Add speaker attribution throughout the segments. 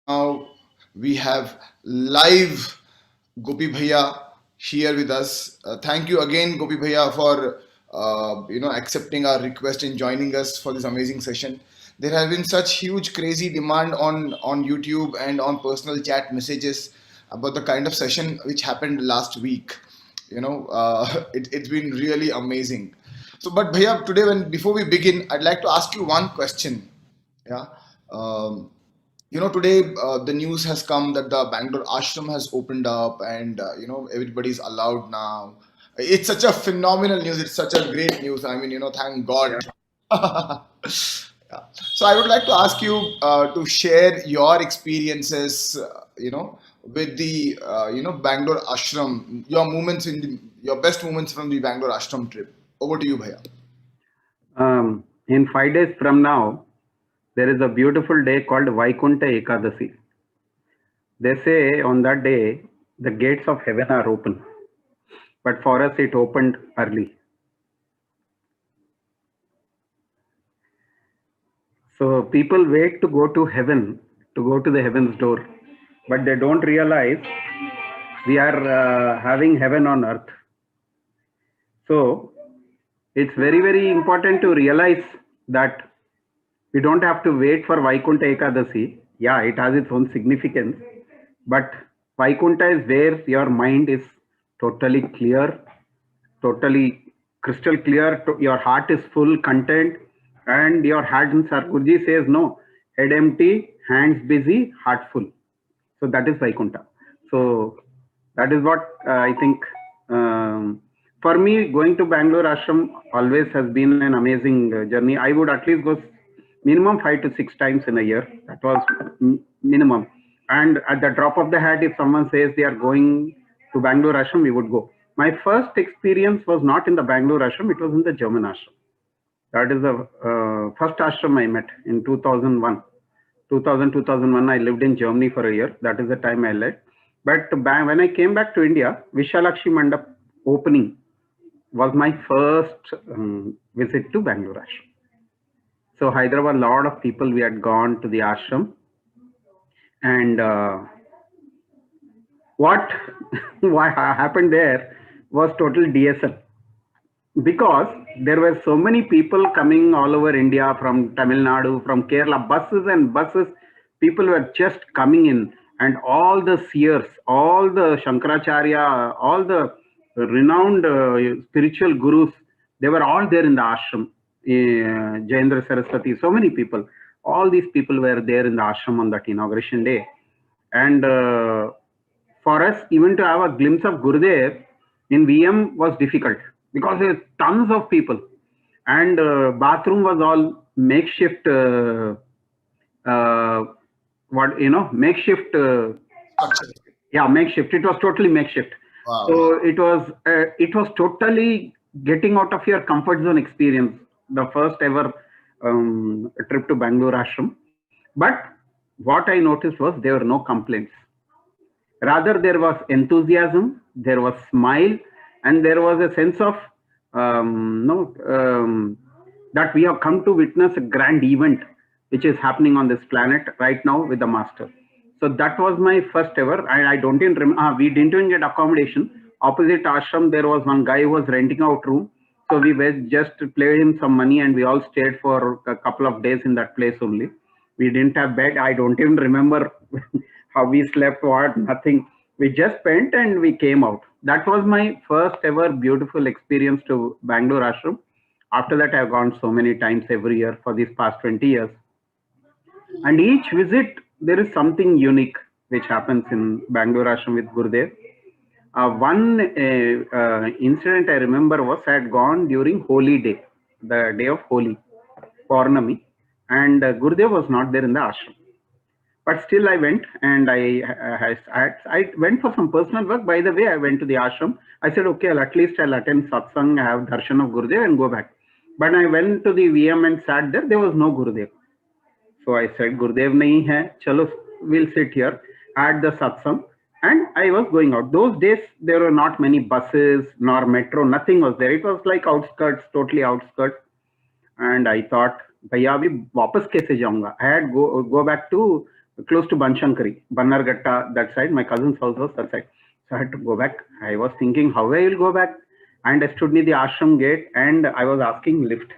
Speaker 1: Now we have live Gopi Bhaiya here with us. Thank you again, Gopi Bhaiya, for accepting our request and joining us for this amazing session. There has been such huge, crazy demand on YouTube and on personal chat messages about the kind of session which happened last week. It's been really amazing. So, but Bhaiya, today when before we begin, I'd like to ask you one question. Yeah. Um, Today the news has come that the Bangalore ashram has opened up, and everybody's allowed now. It's such a phenomenal news. It's such a great news. I mean, thank God. Yeah. So I would like to ask you to share your experiences, with the Bangalore ashram, your best moments from the Bangalore ashram trip. Over to you, Bhaiya.
Speaker 2: In 5 days from now, there is a beautiful day called Vaikunta Ekadasi. They say on that day, the gates of heaven are open. But for us, it opened early. So people wait to go to heaven, to go to the heaven's door. But they don't realize we are having heaven on earth. So it's very, very important to realize that we don't have to wait for Vaikunta Ekadasi. Yeah, it has its own significance. But Vaikunta is where your mind is totally clear, totally crystal clear. Your heart is full content, and your hands are. Guruji says no, head empty, hands busy, heart full. So that is Vaikunta. So that is what I think. For me, going to Bangalore ashram always has been an amazing journey. I would at least go minimum 5 to 6 times in a year. That was minimum. And at the drop of the hat, if someone says they are going to Bangalore ashram, we would go. My first experience was not in the Bangalore ashram; it was in the German ashram. That is the first ashram I met in 2001. 2001, I lived in Germany for a year. That is the time I left. But when I came back to India, Vishalakshi Mandap opening was my first visit to Bangalore ashram. So Hyderabad, a lot of people, we had gone to the ashram, and what happened there was total DSL, because there were so many people coming all over India, from Tamil Nadu, from Kerala, buses and buses. People were just coming in, and all the seers, all the Shankaracharya, all the renowned spiritual gurus, they were all there in the ashram. Jayendra Saraswati, so many people. All these people were there in the ashram on that inauguration day. And for us, even to have a glimpse of Gurudev in VM was difficult, because there were tons of people, and bathroom was all makeshift. Makeshift. Yeah, makeshift. It was totally makeshift.
Speaker 1: Wow.
Speaker 2: So it was totally getting out of your comfort zone experience. The first ever trip to Bangalore ashram. But what I noticed was there were no complaints. Rather, there was enthusiasm, there was smile, and there was a sense of that we have come to witness a grand event which is happening on this planet right now with the master. So that was my first ever. I don't even remember. We didn't even get accommodation. Opposite ashram, there was one guy who was renting out room. So we were just played him some money, and we all stayed for a couple of days in that place only. We didn't have bed. I don't even remember how we slept, what, nothing. We just went and we came out. That was my first ever beautiful experience to Bangalore ashram. After that, I've gone so many times every year for these past 20 years. And each visit, there is something unique which happens in Bangalore ashram with Gurudev. One incident I remember was I had gone during Holi Day, the day of Holi, Paurnami, and Gurudev was not there in the ashram. But still I went, and I went for some personal work. By the way, I went to the ashram. I said, okay, at least I'll attend satsang, have darshan of Gurudev and go back. But I went to the VM and sat there. There was no Gurudev. So I said, Gurudev nahi hai, chalo, we'll sit here at the satsang. And I was going out. Those days, there were not many buses, nor metro, nothing was there. It was like outskirts, totally outskirts. and I thought, भैया अभी वापस कैसे जाऊंगा? I had go back to close to Banshankari, Bannarghatta, that side. My cousin's house was that side, so I had to go back. I was thinking how I will go back, and I stood near the ashram gate, and I was asking lift.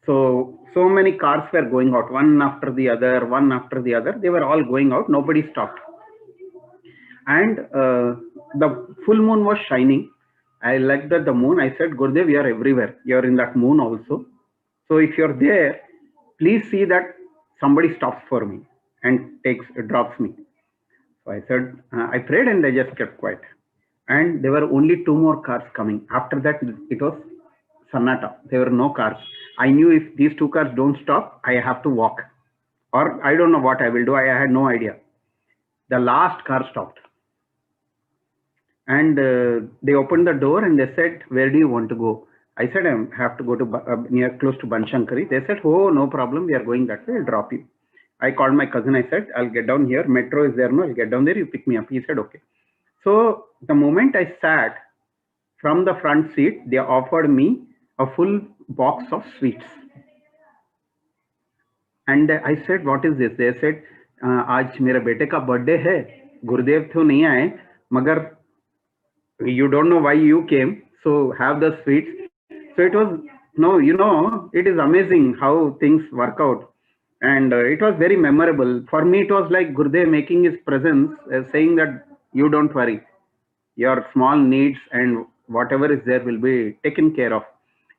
Speaker 2: So many cars were going out, one after the other, one after the other. They were all going out. Nobody stopped, and the full moon was shining. I looked at the moon. I said, Gurudev, you are everywhere. You are in that moon also. So if you're there, please see that somebody stops for me and drops me. So I said, I prayed and I just kept quiet. And there were only two more cars coming. After that, it was Sannata. There were no cars. I knew if these two cars don't stop, I have to walk. Or I don't know what I will do. I had no idea. The last car stopped. And they opened the door and they said, where do you want to go? I said, I have to go to near close to Banshankari. They said, oh, no problem. We are going that way. I'll drop you. I called my cousin. I said, I'll get down here. Metro is there. No, I'll get down there. You pick me up. He said, okay. So the moment I sat from the front seat, they offered me a full box of sweets. And I said, what is this? They said, आज मेरे बेटे का birthday है, गुरुदेव तो नहीं आए, मगर you don't know why you came, so have the sweets. So it was, no, it is amazing how things work out. And it was very memorable. For me, it was like Gurudev making his presence, saying that you don't worry. Your small needs and whatever is there will be taken care of.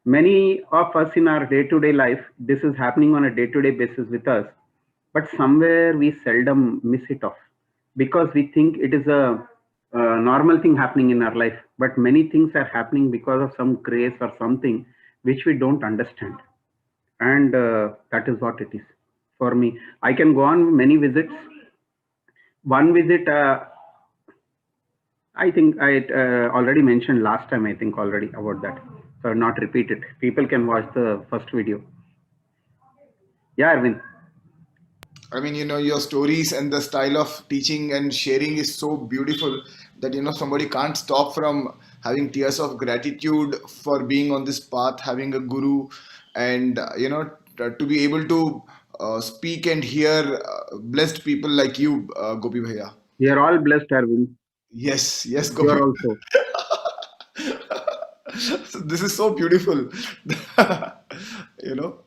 Speaker 2: Many of us in our day-to-day life, this is happening on a day-to-day basis with us, but somewhere we seldom miss it off because we think it is a normal thing happening in our life, but many things are happening because of some grace or something which we don't understand. And that is what it is for me. I can go on many visits. One visit, I think I already mentioned last time, I think already about that. So I'll not repeat it. People can watch the first video. Yeah, Arvind.
Speaker 1: I mean, your stories and the style of teaching and sharing is so beautiful that, somebody can't stop from having tears of gratitude for being on this path, having a guru, and, to be able to speak and hear blessed people like you, Gopi Bhaiya.
Speaker 2: We are all blessed, Arvind.
Speaker 1: Yes, yes,
Speaker 2: You
Speaker 1: Gopi.
Speaker 2: are also.
Speaker 1: So this is so beautiful. you know,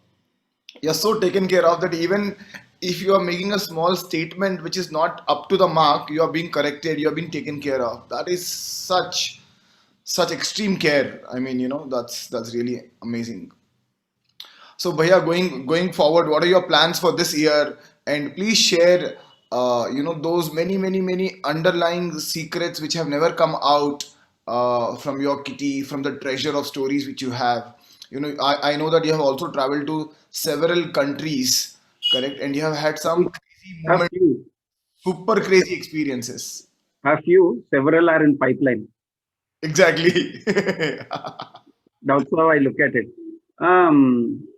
Speaker 1: you're so taken care of that even if you are making a small statement which is not up to the mark, you are being corrected, you are being taken care of. That is such extreme care. I mean, that's really amazing. So, Bhaiya, going forward, what are your plans for this year? And please share, those many underlying secrets which have never come out from your kitty, from the treasure of stories which you have. I know that you have also traveled to several countries, correct? And you have had some crazy
Speaker 2: A
Speaker 1: moments,
Speaker 2: few,
Speaker 1: super crazy experiences.
Speaker 2: several are in pipeline.
Speaker 1: Exactly.
Speaker 2: That's how I look at it. Um,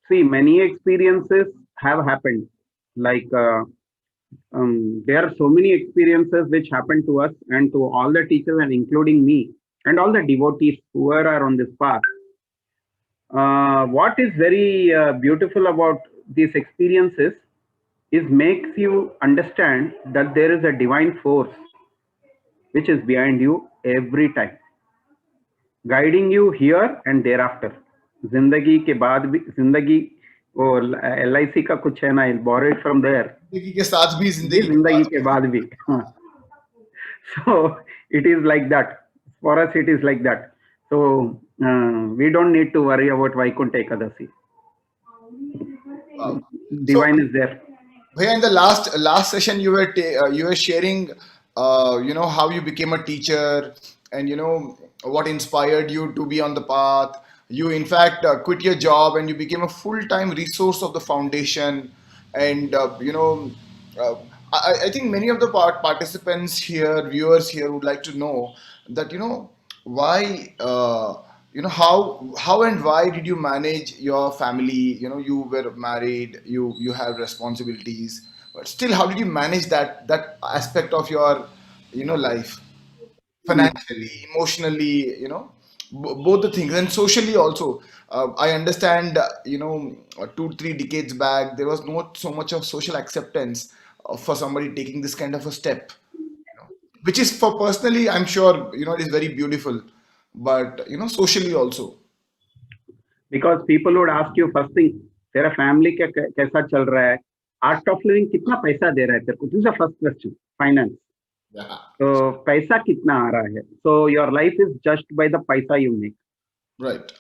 Speaker 2: See, many experiences have happened. Like there are so many experiences which happened to us and to all the teachers, and including me and all the devotees who are on this path. What is very beautiful about these experiences is makes you understand that there is a divine force which is behind you every time, guiding you here and thereafter. जिंदगी के बाद भी जिंदगी वो LIC का कुछ है ना, I'll borrow it from there.
Speaker 1: जिंदगी के साथ भी
Speaker 2: ये
Speaker 1: जिंदगी के
Speaker 2: जिंदगी
Speaker 1: बाद
Speaker 2: के बाद भी. So it is like that. For us, it is like that. So we don't need to worry about Vaikuntha Ekadasi.
Speaker 1: Wow. So,
Speaker 2: Divine is there.
Speaker 1: Bhaiya, in the last session, you were sharing, how you became a teacher, and what inspired you to be on the path. You, in fact, quit your job and you became a full-time resource of the foundation. And uh, I think many of the participants here, viewers here, would like to know that why. How and why did you manage your family? You were married, you have responsibilities, but still, how did you manage that aspect of your life,
Speaker 2: Mm.
Speaker 1: financially, emotionally, both the things, and socially also. I understand, 2 3 decades back there was not so much of social acceptance for somebody taking this kind of a step, which is, for personally, I'm sure, it is very beautiful, but socially also.
Speaker 2: Because people would ask you first thing, तेरा family कैसा चल रहा है, art of living कितना पैसा दे रहा है तेरे को, this is the first question, finance.
Speaker 1: Yeah.
Speaker 2: तो पैसा कितना आ रहा है, so your life is judged by the paisa you make.
Speaker 1: Right.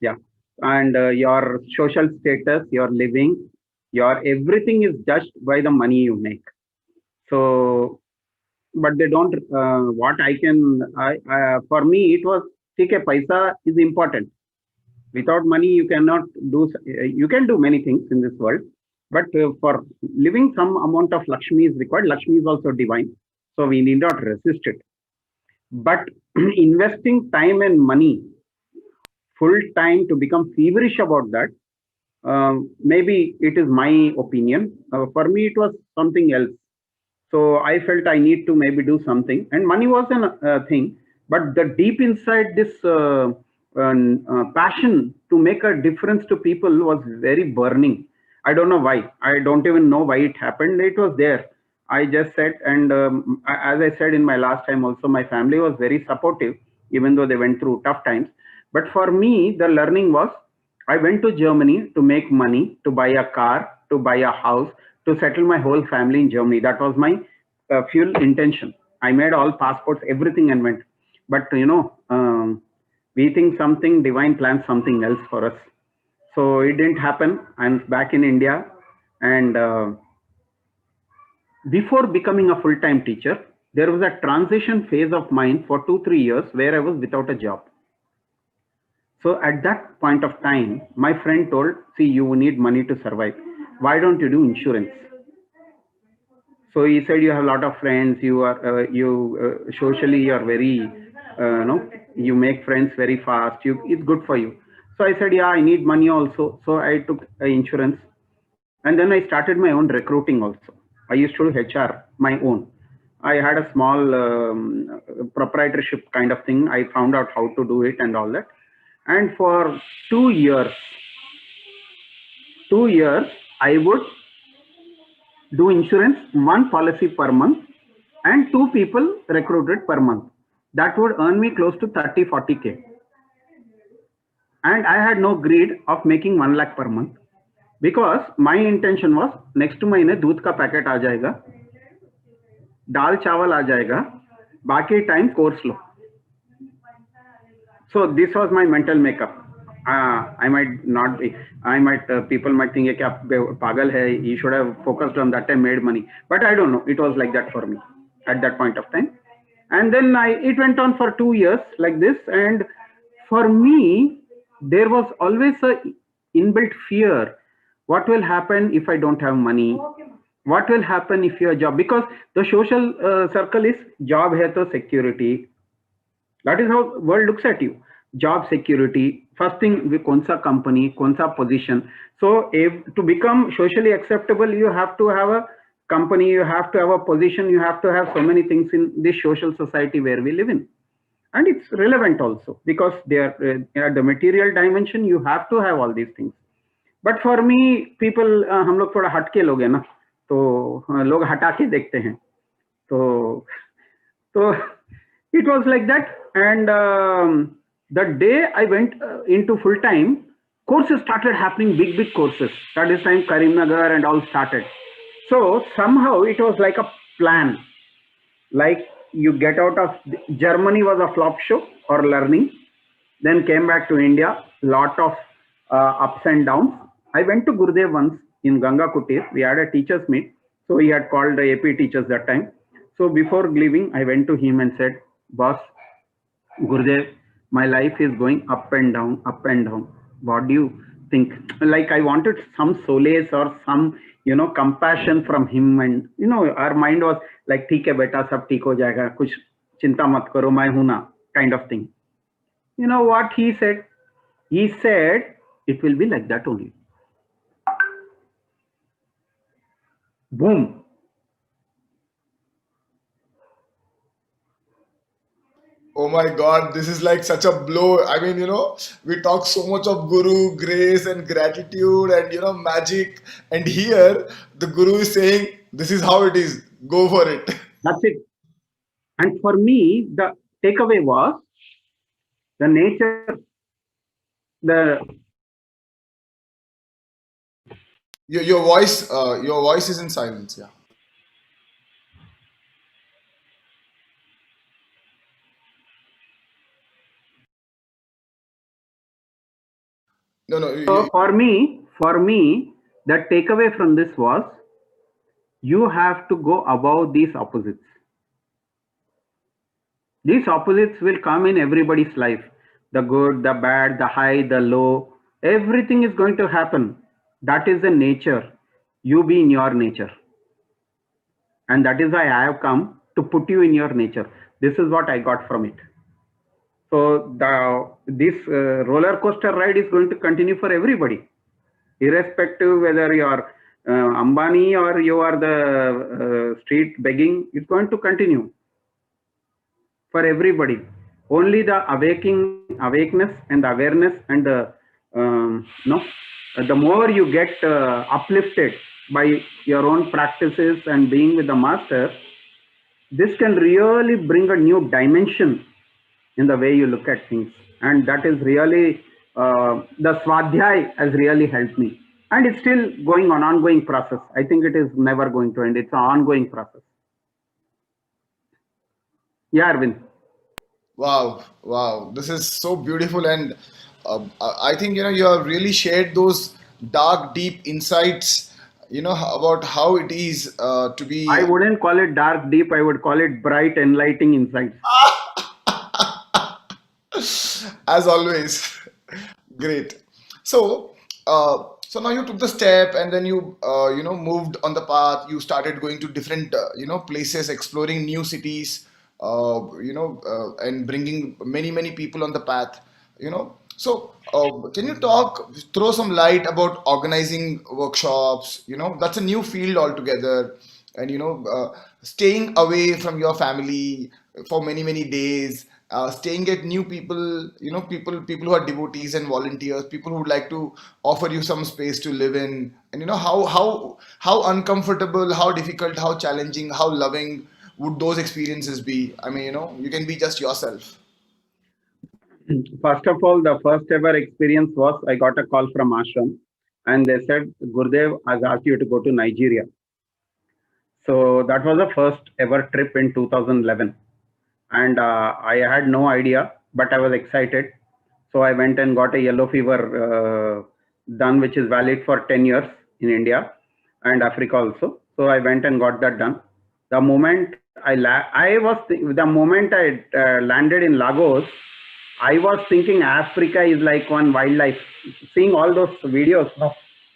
Speaker 2: Yeah. And your social status, your living, your everything is judged by the money you make. So but they don't, what I can, for me it was, okay, paisa is important. Without money you cannot do, you can do many things in this world, but for living some amount of Lakshmi is required. Lakshmi is also divine, so we need not resist it. But investing time and money full time to become feverish about that, maybe it is my opinion. For me it was something else. So I felt I need to maybe do something, and money was a thing, but the deep inside this passion to make a difference to people was very burning. I don't know why, I don't even know why it happened, it was there. I just said, and as I said in my last time also, my family was very supportive even though they went through tough times. But for me the learning was, I went to Germany to make money, to buy a car, to buy a house, to settle my whole family in Germany. That was my fuel intention. I made all passports, everything, and went. But we think something, divine plans something else for us. So it didn't happen. I'm back in India, and before becoming a full-time teacher, there was a transition phase of mine for 2 3 years where I was without a job. So at that point of time, my friend told, see, you need money to survive. Why don't you do insurance? So he said, you have a lot of friends, you are, socially you are very, you make friends very fast, it's good for you. So I said, yeah, I need money also. So I took insurance, and then I started my own recruiting also. I used to do HR, my own. I had a small proprietorship kind of thing. I found out how to do it and all that. And for 2 years, 2 years, I would do insurance, one policy per month, and 2 people recruited per month. That would earn me close to 30 40K. And I had no greed of making 1 lakh per month, because my intention was, next महीने दूध का packet आ जाएगा, दाल चावल आ जाएगा, बाकी time course low. So this was my mental makeup. I might not be, I might, people might think कि आप पागल है, you should have focused on that and made money. But I don't know, it was like that for me at that point of time. And then it went on for 2 years like this. And for me, there was always a inbuilt fear. What will happen if I don't have money? What will happen if your job, because the social circle is job hai to security. That is how world looks at you. Job security, first thing, kaun sa company, kaun sa position. So if to become socially acceptable, you have to have a company, you have to have a position, you have to have so many things in this social society where we live in. And it's relevant also, because they are at the material dimension, you have to have all these things. But for me, people, हम लोग थोड़ा हटके लोग हैं ना, तो लोग हटा के देखते हैं. So it was like that. And the day I went into full time, courses started happening, big courses. That is time Karimnagar and all started. So somehow it was like a plan. Like you get out of Germany was a flop show or learning, then came back to India, lot of ups and downs. I went to Gurudev once in Ganga Kutir. We had a teachers meet, so he had called the AP teachers that time. So before leaving, I went to him and said, boss, Gurudev, my life is going up and down, up and down. What do you think? Like I wanted some solace or some, compassion from him. And, our mind was like, theek hai beta, sab theek ho jayega, kuch chinta mat karo, main hu na, kind of thing. You know what he said? He said, it will be like that only. Boom.
Speaker 1: Oh my God, this is like such a blow. I mean, we talk so much of guru, grace, and gratitude, and magic. And here, the guru is saying, "This is how it is. Go for it."
Speaker 2: That's it. And for me, the takeaway was the nature, the
Speaker 1: Your voice is in silence. Yeah. No, no.
Speaker 2: so for me, the takeaway from this was you have to go above these opposites. These opposites will come in everybody's life. The good, the bad, the high, the low. Everything is going to happen. That is the nature. You be in your nature. And that is why I have come to put you in your nature. This is what I got from it. So this roller coaster ride is going to continue for everybody, irrespective whether you are Ambani or you are the street begging. It's going to continue for everybody. Only the awakeness and the awareness and the no, the more you get uplifted by your own practices and being with the master, this can really bring a new dimension in the way you look at things, and that is really the swadhyay has really helped me, and it's still going on, ongoing process. I think it is never going to end. It's an ongoing process. Yeah, Arvind.
Speaker 1: Wow, wow, this is so beautiful, and I think you have really shared those dark, deep insights. About how it is to
Speaker 2: I
Speaker 1: be.
Speaker 2: wouldn't call it dark deep, I would call it bright enlightening insights.
Speaker 1: As always. Great. So now you took the step, and then you moved on the path. You started going to different places, exploring new cities, and bringing many people on the path. Can you throw some light about organizing workshops? That's a new field altogether, and staying away from your family for many days, staying at new people, people who are devotees and volunteers, people who would like to offer you some space to live in, and how uncomfortable, how difficult, how challenging, how loving would those experiences be? I mean, you can be just yourself.
Speaker 2: First of all, the first ever experience was I got a call from ashram, and they said Gurudev has asked you to go to Nigeria. So that was the first ever trip in 2011, and I had no idea, but I was excited. So I went and got a yellow fever done, which is valid for 10 years in India and Africa also. So I went and got that done. The moment the moment I landed in Lagos, I was thinking Africa is like one wildlife. Seeing all those videos, no,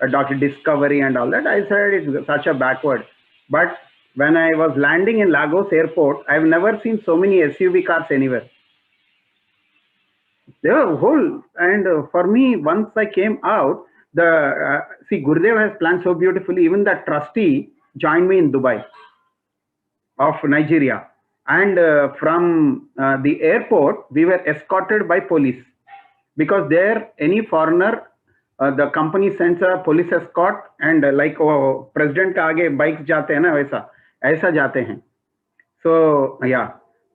Speaker 2: Dr. Discovery and all that, I said it's such a backward. But when I was landing in Lagos airport, I've never seen so many SUV cars anywhere. They were whole, and for me, once I came out, the see Gurudev has planned so beautifully. Even the trustee joined me in Dubai of Nigeria. And from the airport, we were escorted by police because there, any foreigner, the company sends a police escort, and like president के आगे bikes जाते हैं ना वैसा ऐसा जाते हैं. So yeah,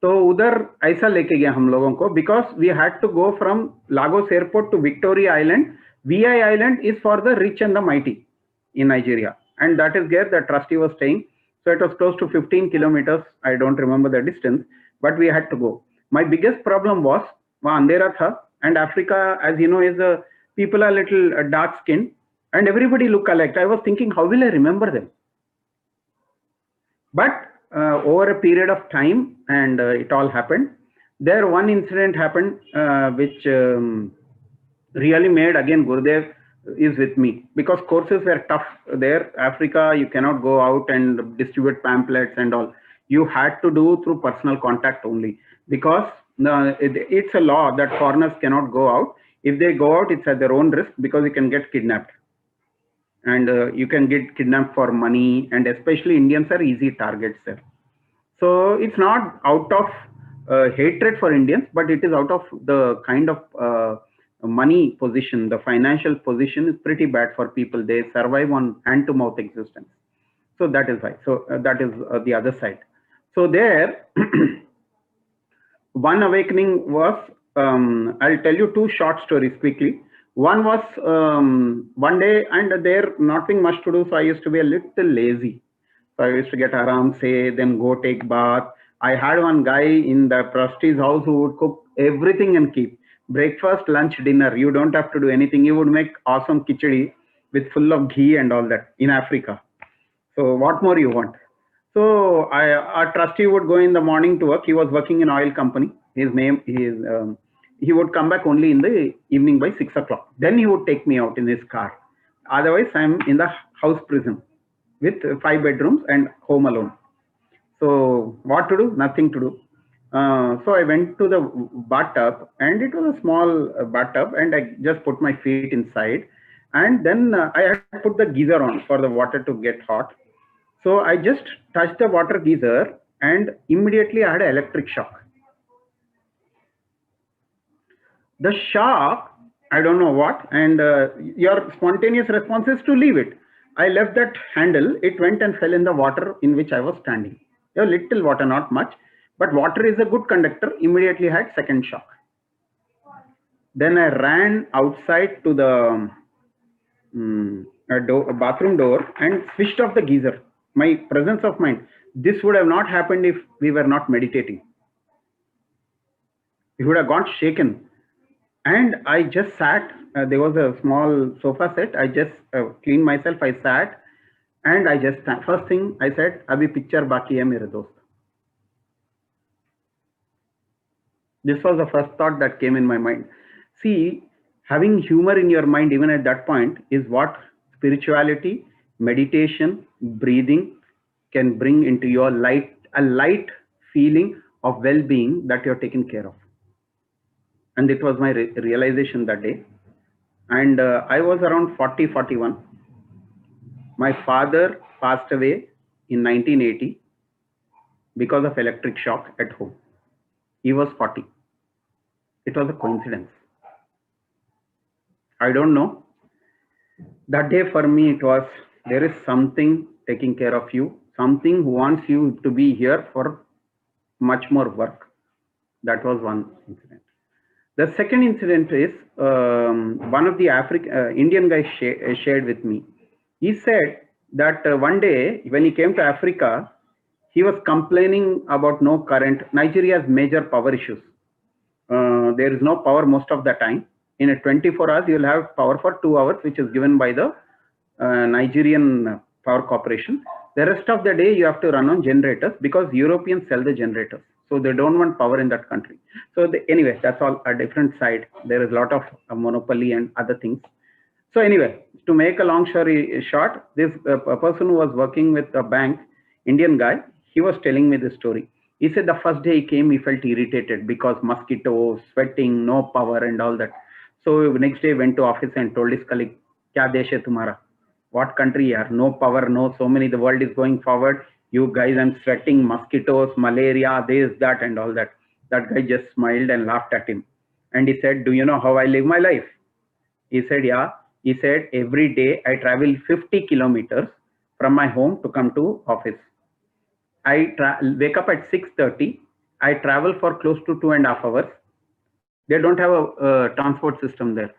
Speaker 2: तो उधर ऐसा लेके गया हम लोगों को, because we had to go from Lagos airport to Victoria Island. VI Island is for the rich and the mighty in Nigeria, and that is where the trustee was staying. So it was close to 15 kilometers. I don't remember the distance, but we had to go. My biggest problem was वहाँ अंधेरा था, and Africa, as you know, is people are little dark skinned, and everybody look alike. I was thinking, how will I remember them? But over a period of time, and it all happened. There, one incident happened which really made again Gurudev is with me, because courses were tough there. Africa, you cannot go out and distribute pamphlets and all. You had to do through personal contact only, because it's a law that foreigners cannot go out. If they go out, it's at their own risk, because you can get kidnapped, and you can get kidnapped for money, and especially Indians are easy targets there. So it's not out of hatred for Indians, but it is out of the kind of money position. The financial position is pretty bad for people. They survive on hand-to-mouth existence. So that is why. So that is the other side. So there, one awakening was, I'll tell you two short stories quickly. One was one day, and there nothing much to do, so I used to be a little lazy. So I used to get aram say, then go take bath. I had one guy in the trustee's house who would cook everything and keep breakfast, lunch, dinner. You don't have to do anything. He would make awesome khichdi with full of ghee and all that in Africa. So what more you want? So our trustee would go in the morning to work. He was working in oil company. He would come back only in the evening by 6 o'clock. Then he would take me out in his car. Otherwise, I'm in the house prison with 5 bedrooms and home alone. So what to do? Nothing to do. So I went to the bathtub, and it was a small bathtub, and I just put my feet inside, and then I had put the geyser on for the water to get hot. So I just touched the water geyser, and immediately I had an electric shock. The shock, I don't know what, and your spontaneous response is to leave it. I left that handle, it went and fell in the water in which I was standing. A little water, not much, but water is a good conductor. Immediately had second shock. Then I ran outside to the bathroom door and switched off the geyser. My presence of mind. This would have not happened if we were not meditating. We would have got shaken. And I just sat. There was a small sofa set. I just cleaned myself. I sat, and I just first thing I said, "Abhi picture baki hai mere dost." This was the first thought that came in my mind. See, having humor in your mind even at that point is what spirituality, meditation, breathing can bring into your light, a light feeling of well-being that you're taken care of. And it was my realization that day. And I was around 40, 41. My father passed away in 1980 because of electric shock at home. He was 40. It was a coincidence. I don't know. That day for me, it was, there is something taking care of you, something who wants you to be here for much more work. That was one incident. The second incident is one of the Indian guys shared with me. He said that one day when he came to Africa, he was complaining about no current. Nigeria has major power issues. There is no power most of the time. In a 24 hours, you will have power for 2 hours, which is given by the Nigerian Power Corporation. The rest of the day, you have to run on generators because Europeans sell the generators. So they don't want power in that country. So anyway, that's all a different side. There is a lot of monopoly and other things. So anyway, to make a long story short, this a person who was working with a bank, Indian guy, he was telling me this story. He said the first day he came, he felt irritated because mosquitoes, sweating, no power and all that. So next day went to office and told his colleague, "Kya desh hai tumhara? What country are? No power, no so many, the world is going forward. You guys, I'm sweating, mosquitoes, malaria, this, that and all that." That guy just smiled and laughed at him. And he said, "Do you know how I live my life?" He said, "Yeah." He said, "Every day I travel 50 kilometers from my home to come to office. I wake up at 6:30. I travel for close to 2.5 hours. They don't have a transport system there.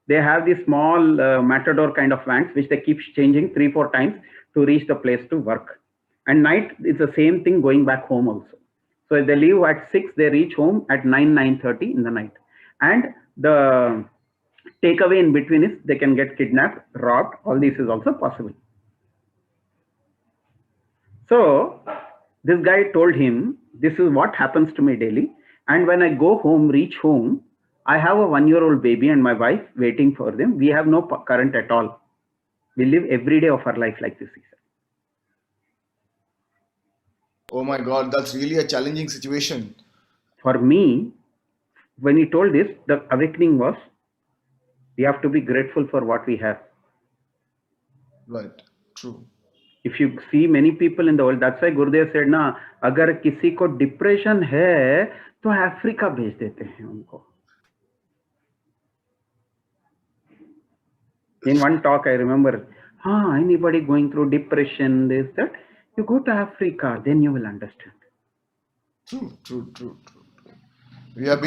Speaker 2: They have these small matador kind of vans, which they keep changing 3-4 times to reach the place to work. And night, it's the same thing going back home also. So if they leave at 6, they reach home at 9:30 in the night. And the takeaway in between is they can get kidnapped, robbed. All this is also possible." So this guy told him, "This is what happens to me daily. And when I go home, reach home, I have a 1-year-old baby and my wife waiting for them. We have no current at all. We live every day of our life like this," he said.
Speaker 1: Oh my God, that's really a challenging situation.
Speaker 2: For me, when he told this, the awakening was, we have to be grateful for what we have.
Speaker 1: Right, true.
Speaker 2: If you see many people in the world, that's why Gurudev said ना, अगर किसी को depression है तो Africa भेज देते हैं उनको. In one talk, I remember, anybody going through depression, this, that, you go to Africa, then you will understand.
Speaker 1: True. We have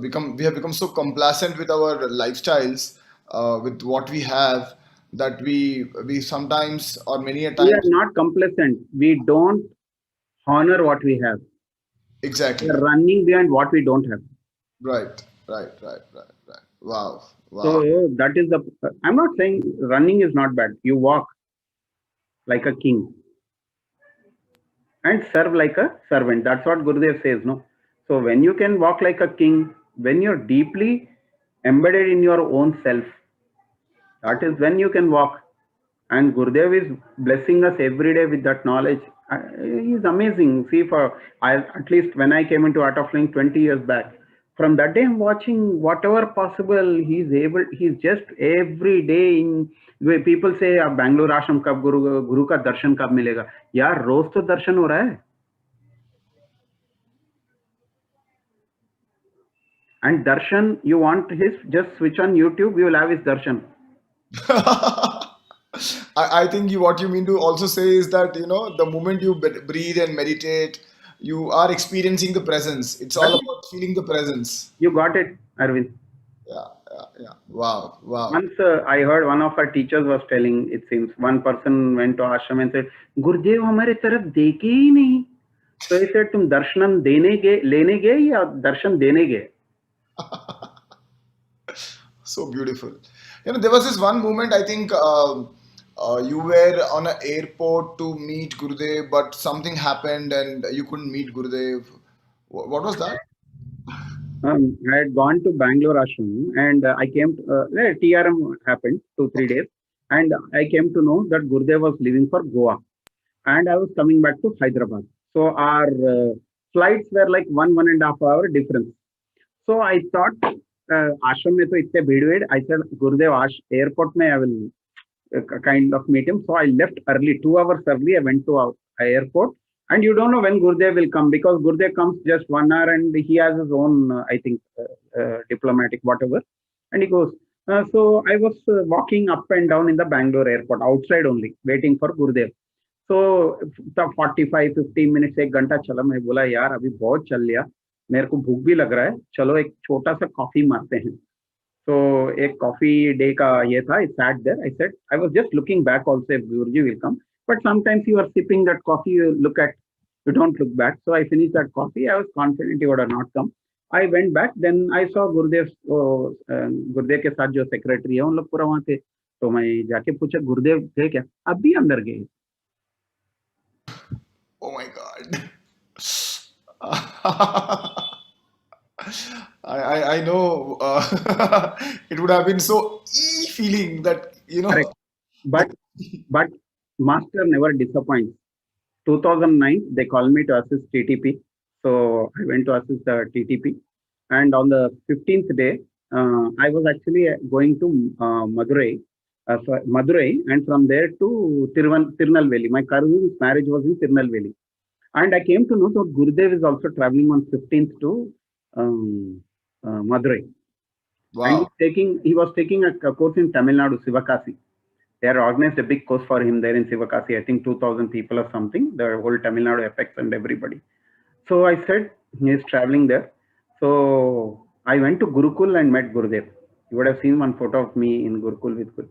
Speaker 1: become so complacent with our lifestyles, with what we have, that we sometimes, or many a
Speaker 2: We
Speaker 1: times,
Speaker 2: are not complacent. We don't honor what we have. We
Speaker 1: exactly.
Speaker 2: are running behind what we don't have.
Speaker 1: Right. Wow.
Speaker 2: So that is the. I'm not saying running is not bad. You walk like a king and serve like a servant. That's what Gurudev says, no? So when you can walk like a king, when you're deeply embedded in your own self, that is when you can walk. And Gurudev is blessing us every day with that knowledge. He's amazing. See, at least when I came into Art of Living 20 years back, from that day I'm watching whatever possible he's just every day in. People say Bangalore आश्रम कब गुरु का दर्शन कब मिलेगा. यार रोज तो दर्शन हो रहा है. And darshan, you want his, just switch on YouTube, you will have his darshan.
Speaker 1: I think what you mean to also say is that, the moment you breathe and meditate, you are experiencing the presence. It's all about feeling the presence.
Speaker 2: You got it, Arvind.
Speaker 1: Yeah. Wow.
Speaker 2: Once I heard one of our teachers was telling, it seems, one person went to ashram and said, Gurudev हमारे तरफ देखे ही नहीं. So he said, तुम दर्शन लेने गए या दर्शन देने गए?
Speaker 1: So beautiful. There was this one moment, I think, you were on an airport to meet Gurudev, but something happened and you couldn't meet Gurudev. What was that?
Speaker 2: I had gone to Bangalore ashram and I came to, TRM happened 2-3 days, and I came to know that Gurudev was leaving for Goa and I was coming back to Hyderabad. So our flights were like 1.5 hour difference. So I thought, ashram mein to itte bhid. I said, Gurudev, airport mein I will kind of meet him. So I left early, 2 hours early. I went to our airport. And you don't know when Gurudev will come, because Gurudev comes just 1 hour and he has his own, I think, diplomatic, whatever. And he goes. So I was walking up and down in the Bangalore airport, outside only, waiting for Gurudev. So 45-50 minutes, 1 घंटा चला. मैं बोला यार अभी बहुत चल लिया, मेरे को भूख भी लग रहा है, चलो एक छोटा सा कॉफी मारते हैं. So एक कॉफी डे का ये था. I sat there. I said, I was just looking back also if Guruji will come. But sometimes you are sipping that coffee, you don't look back. So I finished that coffee. I was confident he would have not come. I went back. Then I saw Gurudev के साथ जो secretary है उन लोग पूरा वहां थे. तो मैं जाके पूछा गुरुदेव थे क्या? अभी अंदर गए.
Speaker 1: Oh my God. I know, it would have been so feeling that,
Speaker 2: Correct. But Master never disappoints. 2009, they called me to assist TTP. So I went to assist the TTP. And on the 15th day, I was actually going to Madurai, and from there to Tirunelveli. My cousin's marriage was in Tirunelveli. And I came to know that Gurudev is also traveling on 15th to Madurai.
Speaker 1: wow.
Speaker 2: And he was taking a course in Tamil Nadu, Sivakasi. They had organized a big course for him there in Sivakasi. I think 2,000 people or something, the whole Tamil Nadu effects and everybody. So I said, he is traveling there. So I went to Gurukul and met Gurudev. You would have seen one photo of me in Gurukul with Gurudev.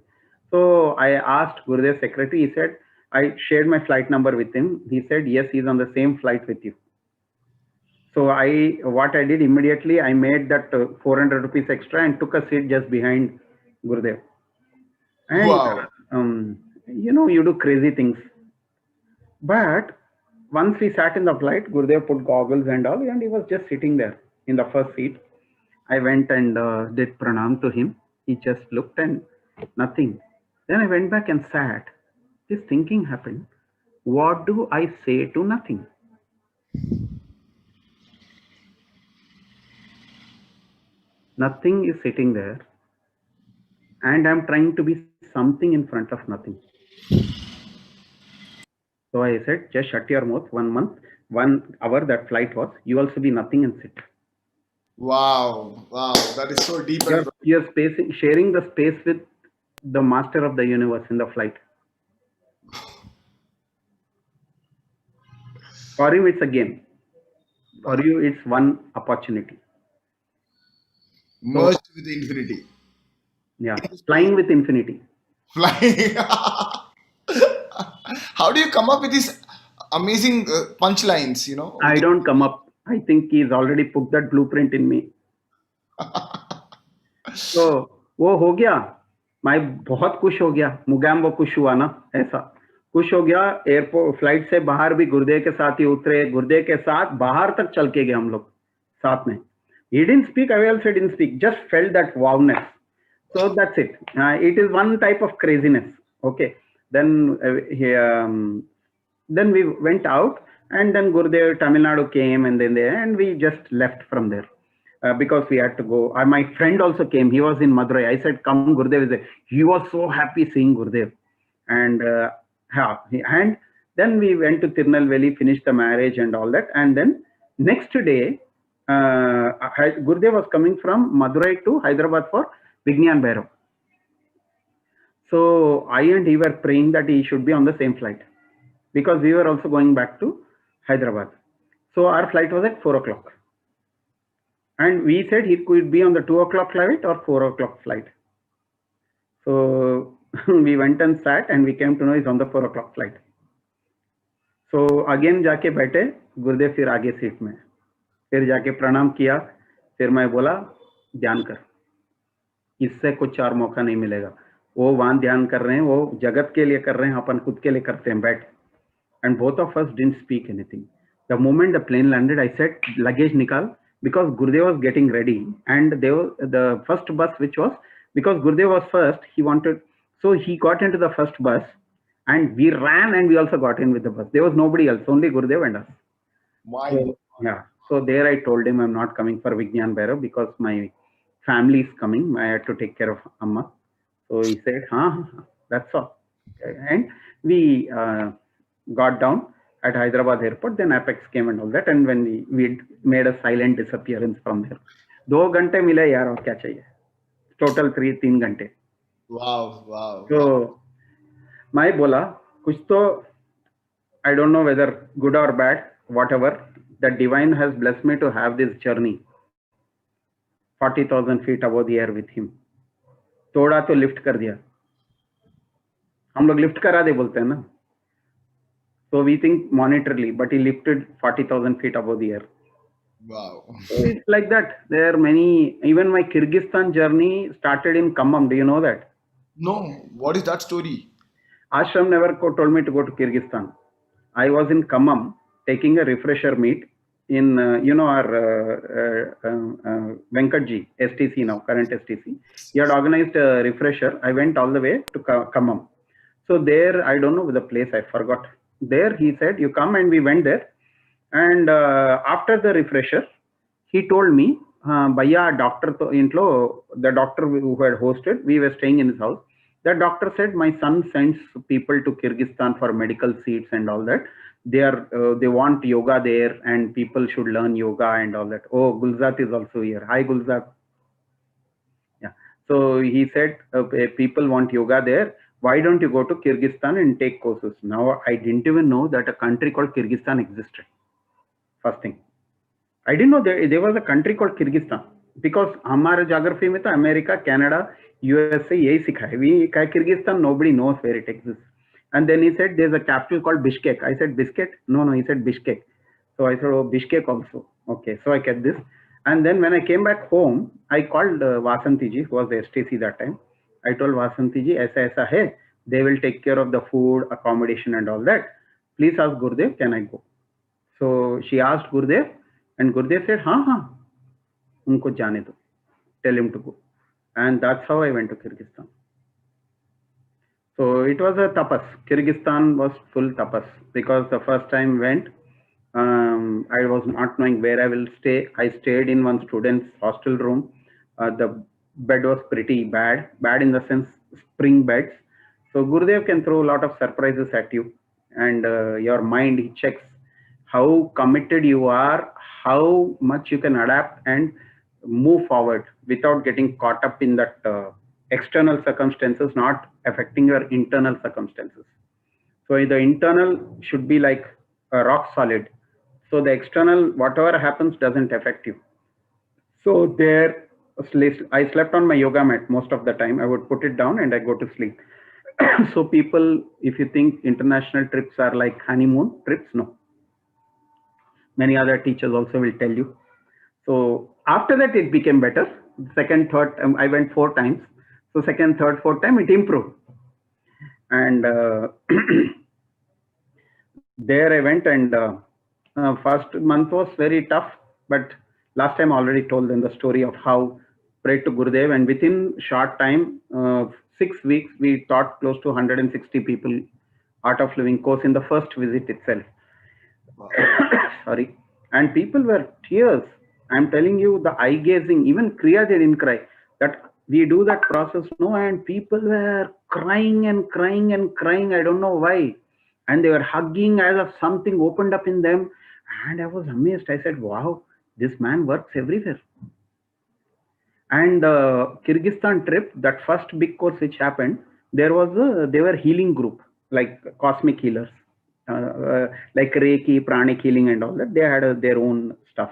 Speaker 2: So I asked Gurudev's secretary, he said, I shared my flight number with him. He said, yes, he's on the same flight with you. So what I did immediately, I made that 400 rupees extra and took a seat just behind Gurudev. And,
Speaker 1: Wow.
Speaker 2: You do crazy things. But once we sat in the flight, Gurudev put goggles and all, and he was just sitting there in the first seat. I went and did pranam to him. He just looked and nothing. Then I went back and sat. This thinking happened. What do I say to nothing? Nothing is sitting there, and I'm trying to be something in front of nothing. So I said, just shut your mouth. 1 month, 1 hour that flight was. You also be nothing and sit.
Speaker 1: Wow, wow, that is so deep and
Speaker 2: You're sharing the space with the master of the universe in the flight. For you, it's a game. For you, it's one opportunity. So
Speaker 1: merged with the infinity.
Speaker 2: yeah, flying with infinity.
Speaker 1: Flying. How do you come up with these amazing punchlines?
Speaker 2: I don't come up. I think he's already put that blueprint in me. तो वो हो गया. मैं बहुत खुश हो गया. मुगाम्बो खुश हुआ ना, ऐसा खुश हो गया. एयरपोर्ट फ्लाइट से बाहर भी गुर्दे के साथ ही उतरे. गुर्दे के साथ बाहर तक चल के गए हम लोग साथ में. He didn't speak. I also didn't speak. Just felt that wowness. So that's it. It is one type of craziness. Okay. Then then we went out, and then Gurudev Tamil Nadu came, and then and we just left from there. Because we had to go. My friend also came. He was in Madurai. I said, "Come, Gurudev is there." He was so happy seeing Gurudev, and and then we went to Tirunelveli, finished the marriage and all that, and then next day, Gurudev was coming from Madurai to Hyderabad for Vignan Bhairav. So I and he were praying that he should be on the same flight, because we were also going back to Hyderabad. So our flight was at 4 o'clock. And we said he could be on the 2 o'clock flight or 4 o'clock flight. So we went and sat, and we came to know he's on the 4 o'clock flight. So again जाके बैठे गुरुदेव, फिर आगे seat में, फिर जाके प्रणाम किया. फिर मैं बोला, ध्यान कर, इससे कुछ और मौका नहीं मिलेगा. वो वहां ध्यान कर रहे हैं, वो जगत के लिए कर रहे हैं, अपन खुद के लिए करते हैं, बैठ. And both of us didn't speak anything. The moment the plane landed, I said, luggage nikal, because Gurudev was getting ready, and the first bus, which was, because Gurudev was first, he wanted, so he got into the first bus, and we ran, and we also got in with the bus. There was nobody else, only Gurudev and us. So, yeah. So there I told him I'm not coming for Vignan Bhairav because my family is coming. I had to take care of Amma. So he said, that's all. And we got down at Hyderabad airport. Then Apex came and all that. And when we made a silent disappearance from there. 2 घंटे मिले यार, और क्या चाहिए. Total 3 घंटे.
Speaker 1: Wow, wow.
Speaker 2: So मैं बोला, कुछ तो, I don't know whether good or bad, whatever, the divine has blessed me to have this journey 40,000 feet above the air with him. थोड़ा तो लिफ्ट कर दिया. हम लोग लिफ्ट करा दे बोलते हैं ना. So we think monetarily, but he lifted 40,000 feet above the air.
Speaker 1: Wow.
Speaker 2: So it's like that. There are many. Even my Kyrgyzstan journey started in Khammam. Do you know that?
Speaker 1: No. What is that story?
Speaker 2: Ashram never told me to go to Kyrgyzstan. I was in Khammam taking a refresher meet in, our Venkatji, STC now, current STC. He had organized a refresher. I went all the way to Khammam. So there, I don't know the place, I forgot. There he said, you come, and we went there. And after the refresher, he told me, Bhaiya, doctor, the doctor who had hosted, we were staying in his house. The doctor said, my son sends people to Kyrgyzstan for medical seats and all that. They want yoga there, and people should learn yoga and all that. Oh, Gulzat is also here. Hi, Gulzat. Yeah. So he said, people want yoga there. Why don't you go to Kyrgyzstan and take courses? Now, I didn't even know that a country called Kyrgyzstan existed. First thing. I didn't know there was a country called Kyrgyzstan, because हमारे geography में तो America, Canada, USA यही सिखा है. We Kyrgyzstan, nobody knows where it exists. And then he said there's a capital called Bishkek. I said Bishkek? No, he said Bishkek. So I said, oh, Bishkek also. Okay, so I kept this. And then when I came back home, I called Vasanti ji, who was the STC that time. I told Vasanti ji, aisa hai. They will take care of the food, accommodation and all that. Please ask Gurudev, can I go? So she asked Gurudev, and Gurudev said, हाँ, unko jaane do. Tell him to go. And that's how I went to Kyrgyzstan. So it was a tapas. Kyrgyzstan was full tapas, because the first time went, I was not knowing where I will stay. I stayed in one student's hostel room. The bed was pretty bad in the sense spring beds. So Gurudev can throw a lot of surprises at you. and your mind. He checks how committed you are, how much you can adapt and move forward without getting caught up in that external circumstances not affecting your internal circumstances. So the internal should be like a rock solid. So the external, whatever happens, doesn't affect you. So there, I slept on my yoga mat most of the time. I would put it down and I go to sleep. So people, if you think international trips are like honeymoon trips, no. Many other teachers also will tell you. So after that, it became better. Second, third, I went 4 times. So second, third, fourth time, it improved. And there I went, and first month was very tough. But last time I already told them the story of how prayed to Gurudev, and within short time, 6 weeks, we taught close to 160 people Art of Living course in the first visit itself.
Speaker 1: Wow.
Speaker 2: Sorry. And people were tears. I'm telling you, the eye gazing, even Kriya, they didn't cry. That we do that process, no, and people were crying and crying and crying. I don't know why. And they were hugging as if something opened up in them. And I was amazed. I said, wow, this man works everywhere. And Kyrgyzstan trip, that first big course which happened, there was they were healing group, like cosmic healers, like Reiki, pranic healing and all that. They had their own stuff.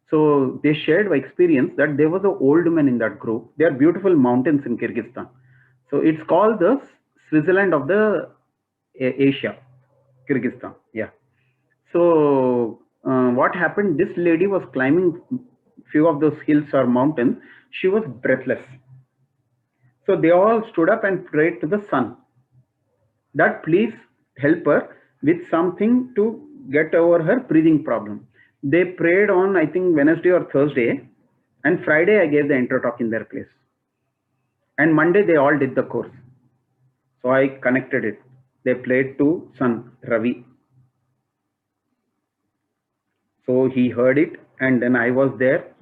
Speaker 2: So they shared experience that there was an old man in that group. There are beautiful mountains in Kyrgyzstan. So it's called the Switzerland of the Asia, Kyrgyzstan. Yeah. So what happened? This lady was climbing few of those hills or mountains. She was breathless. So they all stood up and prayed to the sun that please help her with something to get over her breathing problem. They prayed on, I think, Wednesday or Thursday, and Friday I gave the intro talk in their place. And Monday they all did the course. So I connected it. They prayed to sun, Ravi. So he heard it, and then I was there.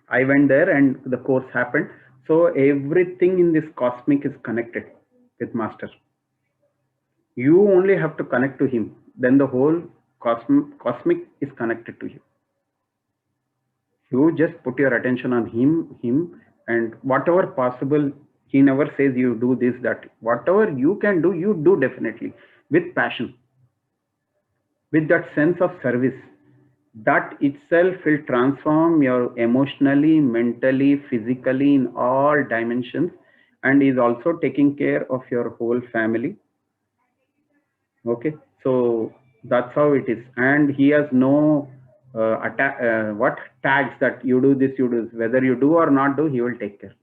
Speaker 2: I went there, and the course happened. So everything in this cosmic is connected with Master. You only have to connect to him. Then the whole cosmic is connected to you. You just put your attention on him, and whatever possible, he never says you do this, that. Whatever you can do, you do definitely with passion, with that sense of service. That itself will transform your emotionally, mentally, physically in all dimensions, and is also taking care of your whole family. Okay, so that's how it is. And he has no tags that you do this, you do this. Whether you do or not do, he will take care.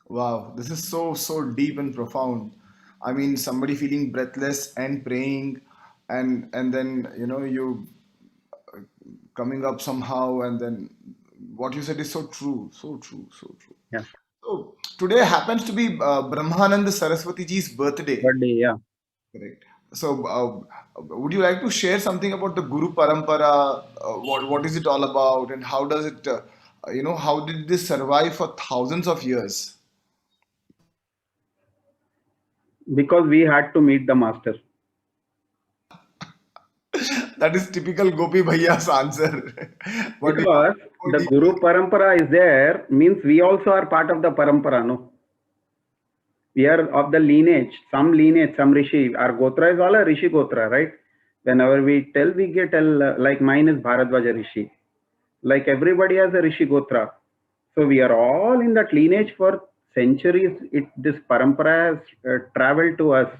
Speaker 1: Wow, this is so deep and profound. I mean, somebody feeling breathless and praying, and then you coming up somehow, and then what you said is so true, so true, so true.
Speaker 2: Yeah.
Speaker 1: So today happens to be Brahmananda Saraswati ji's birthday,
Speaker 2: Birthday, yeah.
Speaker 1: correct? So would you like to share something about the Guru Parampara? What is it all about, and how does it, how did this survive for thousands of years?
Speaker 2: Because we had to meet the Master.
Speaker 1: That is typical Gopi Bhaiya's answer. But
Speaker 2: Because the Guru Parampara is there, means we also are part of the Parampara, no? We are of the lineage, some Rishi. Our Gotra is all a Rishi Gotra, right? Whenever we tell, like mine is Bharadwaja Rishi. Like everybody has a Rishi Gotra. So we are all in that lineage for centuries. This Parampara has traveled to us.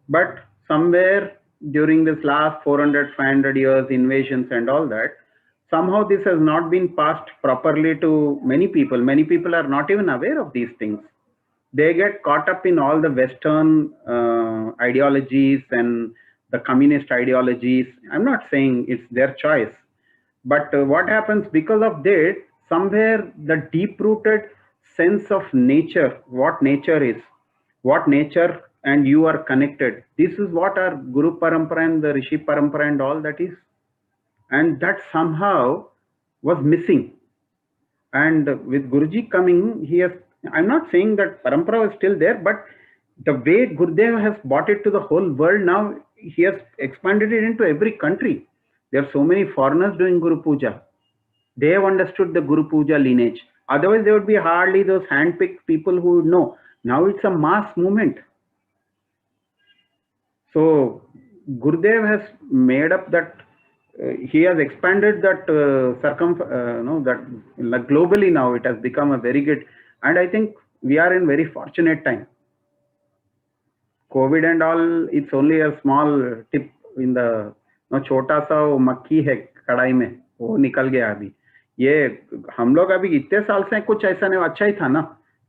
Speaker 2: But somewhere during this last 400, 500 years, invasions and all that, somehow this has not been passed properly to many people. Many people are not even aware of these things. They get caught up in all the Western ideologies and the communist ideologies. I'm not saying it's their choice, but what happens because of that, somewhere the deep-rooted sense of nature, what nature is, what nature and you are connected. This is what our Guru Parampara and the Rishi Parampara and all that is. And that somehow was missing. And with Guruji coming, he has, I'm not saying that Parampara was still there, but the way Gurudev has brought it to the whole world now, he has expanded it into every country. There are so many foreigners doing Guru Puja. They have understood the Guru Puja lineage. Otherwise, there would be hardly those handpicked people who would know. Now it's a mass movement. So Gurudev has made up that. He has expanded that no, that like globally now it has become a very good, and I think we are in very fortunate time. COVID and all, it's only a small tip in the no छोटा सा वो मक्खी है कढ़ाई में वो निकल गया अभी ये हम लोग अभी इतने साल से कुछ ऐसा नहीं अच्छा ही था ना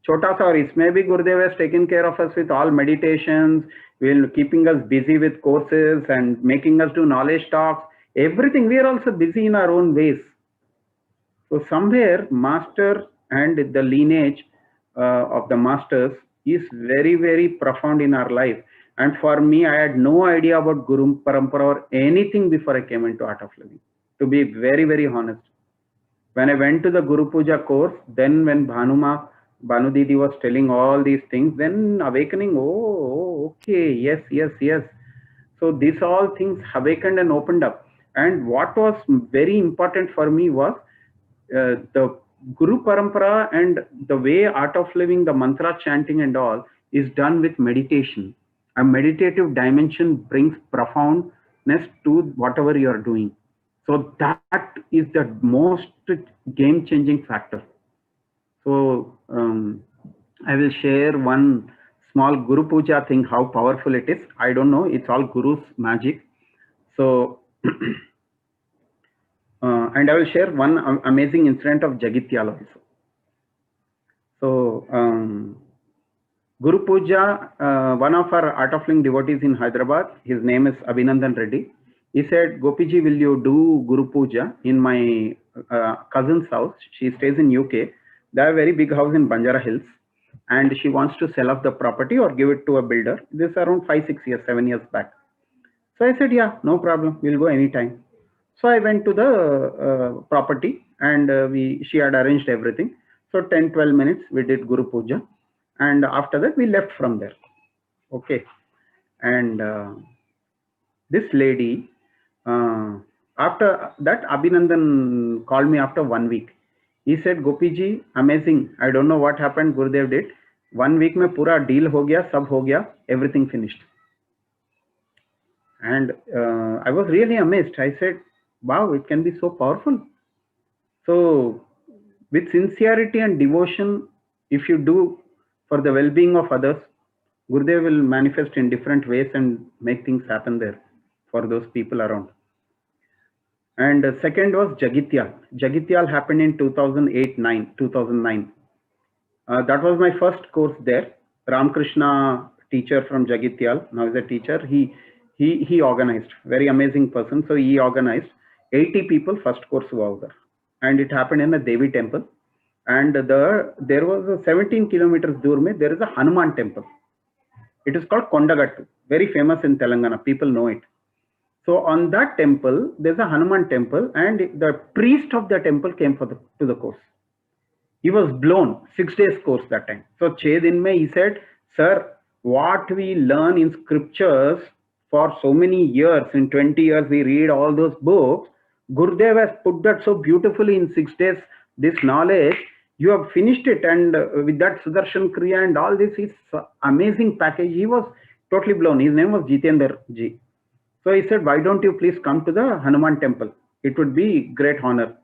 Speaker 2: छोटा सा और इसमें भी गुरुदेव has taken care of us with all meditations, will keeping us busy with courses and making us do knowledge talks, everything. We are also busy in our own ways. So somewhere master and the lineage of the masters is very, very profound in our life. And for me, I had no idea about Guru Parampara or anything before I came into Art of Living, to be very, very honest. When I went to the Guru Puja course, then when Bhanu Didi was telling all these things, then awakening, okay, yes, yes, yes. So these all things awakened and opened up. And what was very important for me was the Guru Parampara and the way Art of Living, the mantra chanting and all is done with meditation. A meditative dimension brings profoundness to whatever you are doing. So that is the most game-changing factor. So I will share one small Guru Puja thing, how powerful it is. I don't know, it's all Guru's magic. So and I will share one amazing incident of Jagityal also. So Guru Puja, one of our Art of Living devotees in Hyderabad, his name is Abhinandan Reddy. He said, Gopiji, will you do Guru Puja in my cousin's house? She stays in UK. They have a very big house in Banjara Hills. And she wants to sell off the property or give it to a builder. This is around 5, 6 years, 7 years back. So I said, yeah, no problem. We'll go anytime. So I went to the property and she had arranged everything. So 10, 12 minutes, we did Guru Puja. And after that, we left from there. Okay. And this lady, after that, Abhinandan called me after 1 week. He said, Gopiji, amazing. I don't know what happened. Gurudev did. 1 week mein pura deal ho gaya, sab ho gaya, everything finished. And I was really amazed. I said, wow, it can be so powerful. So with sincerity and devotion, if you do for the well-being of others, Gurudev will manifest in different ways and make things happen there for those people around. And second was Jagityal. Jagityal happened in 2009. That was my first course there. Ramakrishna, teacher from Jagityal, now is a teacher. He organized, very amazing person. So he organized 80 people first course over there. And it happened in the Devi temple. And there was a 17 kilometers dur mein, there is a Hanuman temple. It is called Kondagattu, very famous in Telangana. People know it. So on that temple, there's a Hanuman temple, and the priest of the temple came to the course. He was blown, 6 days course that time. So 6 din mein he said, sir, what we learn in scriptures for so many years, in 20 years we read all those books, Gurudev has put that so beautifully in 6 days, this knowledge, you have finished it, and with that Sudarshan Kriya and all this is amazing package. He was totally blown. His name was Jitendra Ji. So he said, why don't you please come to the Hanuman temple? It would be great honor.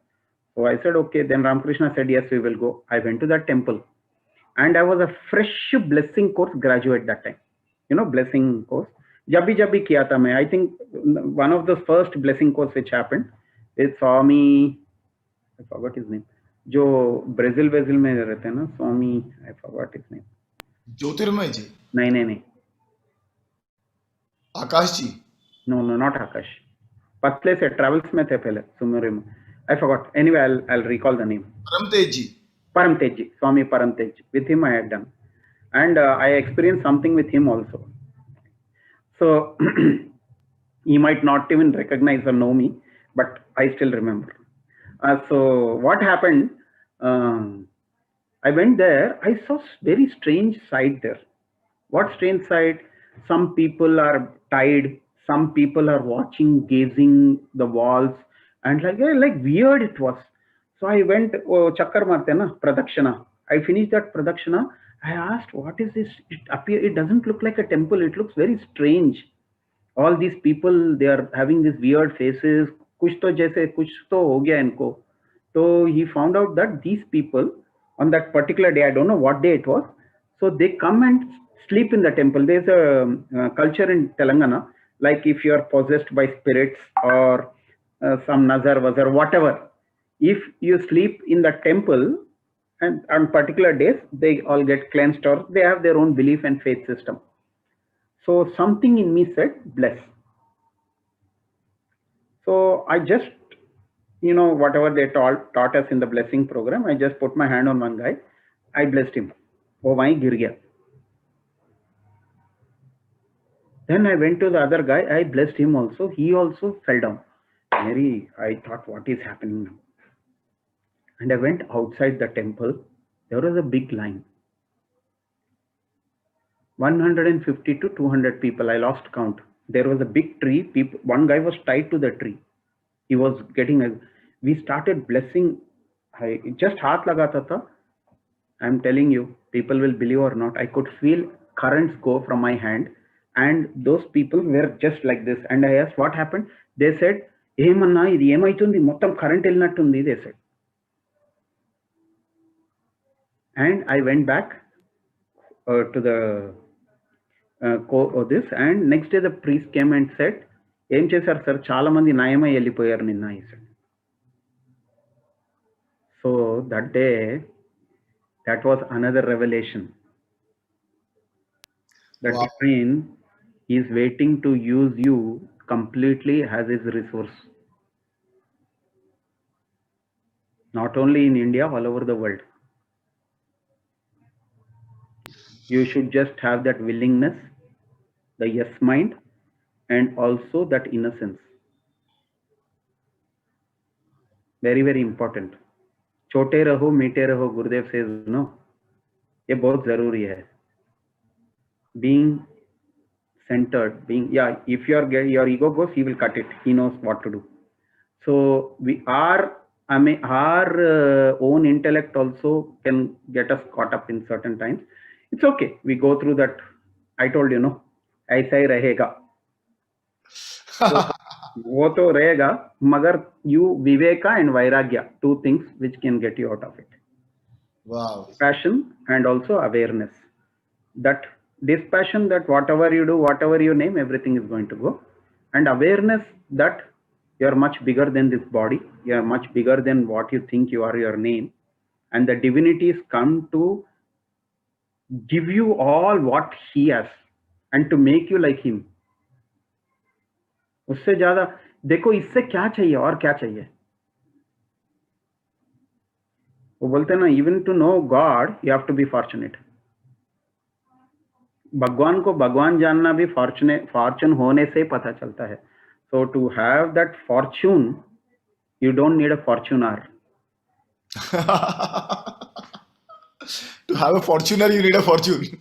Speaker 2: So I said, okay. Then Ramakrishna said, yes, we will go. I went to that temple. And I was a fresh blessing course graduate that time. You know, blessing course. Jabbi kiya tha main. I think one of the first blessing course which happened is Swami, I forgot his name. जो Brazil में रहते हैं ना स्वामी, I forgot his name.
Speaker 1: ज्योतिर्मय जी?
Speaker 2: नहीं.
Speaker 1: आकाश जी?
Speaker 2: No, not Akash. पतले से travels में थे पहले सुमेर में. I forgot. Anyway, I'll recall the name. Paramtej ji, Swami Paramtej. With him I had done, and I experienced something with him also. So he might not even recognize or know me, but I still remember. So what happened? I went there. I saw very strange sight there. What strange sight? Some people are tied, some people are watching, gazing the walls, and like weird it was. So I went, oh, Chakkar Marte na, Pradakshana. I finished that Pradakshana. I asked, what is this? It doesn't look like a temple, it looks very strange. All these people, they are having these weird faces. कुछ तो जैसे कुछ तो हो गया इनको. So he found out that these people on that particular day, I don't know what day it was, so they come and sleep in the temple. There's a culture in Telangana, like if you are possessed by spirits or some nazar wazar whatever, if you sleep in the temple and on particular days they all get cleansed, or they have their own belief and faith system. So something in me said bless. So I just, whatever they taught us in the blessing program, I just put my hand on one guy. I blessed him. Oh, my gir gaya. Then I went to the other guy. I blessed him also. He also fell down. Mary, I thought, what is happening now? And I went outside the temple. There was a big line. 150 to 200 people. I lost count. There was a big tree. One guy was tied to the tree. He was we started blessing. I just haath lagata tha. I'm telling you, people will believe or not. I could feel currents go from my hand, and those people were just like this. And I asked, what happened? They said, "Emanna, idi emaitundi, mottam current ellinattundi," they said. And I went back to the this, and next day the priest came and said, "Em chesaru sir, chaala mandi nayamai ellipoyaru ninna," he said. So that day, that was another revelation. That
Speaker 1: Wow.
Speaker 2: divine is waiting to use you completely as his resource. Not only in India, all over the world. You should just have that willingness, the yes mind, and also that innocence. Very, very important. छोटे रहो मीठे रहो, Gurudev says, no, ये बहुत जरूरी है. Being centered, if your ego goes, he will cut it. He knows what to do. So our own intellect also can get us caught up in certain times. It's okay. We go through that. I told you, no, ऐसा ही रहेगा. So, वो तो रहेगा, मगर you viveka and vairagya, two things which can get you out of it.
Speaker 1: Wow.
Speaker 2: Passion and also awareness. That dispassion, that whatever you do, whatever you name, everything is going to go. And awareness that you are much bigger than this body. You are much bigger than what you think you are, your name. And the divinities come to give you all what he has and to make you like him. उससे ज्यादा देखो, इससे क्या चाहिए और क्या चाहिए. वो बोलते हैं ना, even to know God, you have to be fortunate. भगवान को भगवान जानना भी फॉर्चून होने से पता चलता है. So to have that fortune, you don't need a fortuner.
Speaker 1: To have a fortuner, you need a fortune.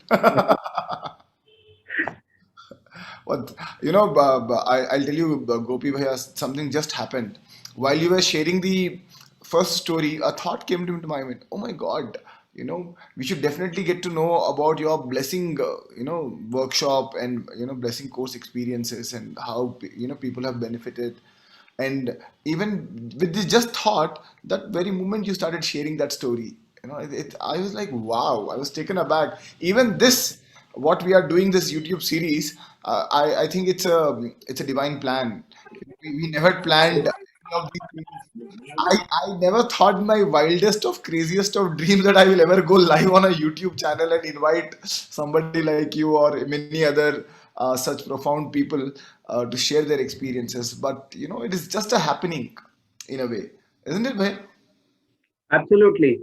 Speaker 1: What I'll tell you, Gopi Bhaiya, something just happened while you were sharing the first story. A thought came to my mind. Oh my God! We should definitely get to know about your blessing, workshop and blessing course experiences and how people have benefited. And even with this just thought, that very moment you started sharing that story, I was like, wow! I was taken aback. Even this, what we are doing, this YouTube series, I think it's a divine plan. We never planned any of these things. I never thought in my wildest of craziest of dreams that I will ever go live on a YouTube channel and invite somebody like you or many other such profound people to share their experiences. But it is just a happening in a way, isn't it, bhai?
Speaker 2: Absolutely.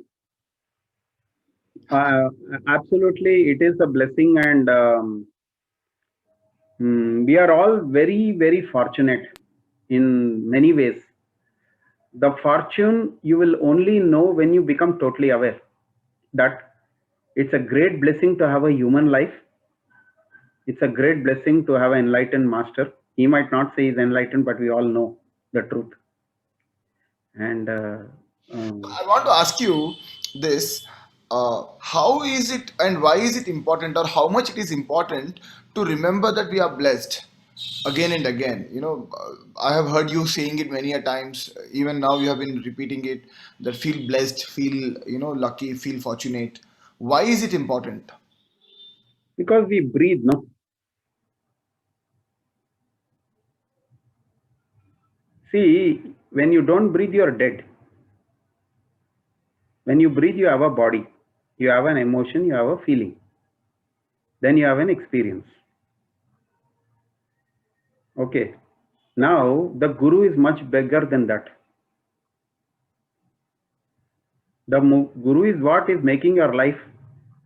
Speaker 2: Absolutely, it is a blessing, and we are all very, very fortunate in many ways. The fortune you will only know when you become totally aware that it's a great blessing to have a human life, It's a great blessing to have an enlightened master. He might not say he's enlightened, but we all know the truth. And
Speaker 1: I want to ask you this: how is it and why is it important, or how much it is important to remember that we are blessed again and again? I have heard you saying it many a times. Even now, you have been repeating it. That feel blessed, feel lucky, feel fortunate. Why is it important?
Speaker 2: because we breathe, no? See, when you don't breathe, you're dead. When you breathe, you have a body, you have an emotion, you have a feeling, then you have an experience. Okay. Now, the guru is much bigger than that. The guru is what is making your life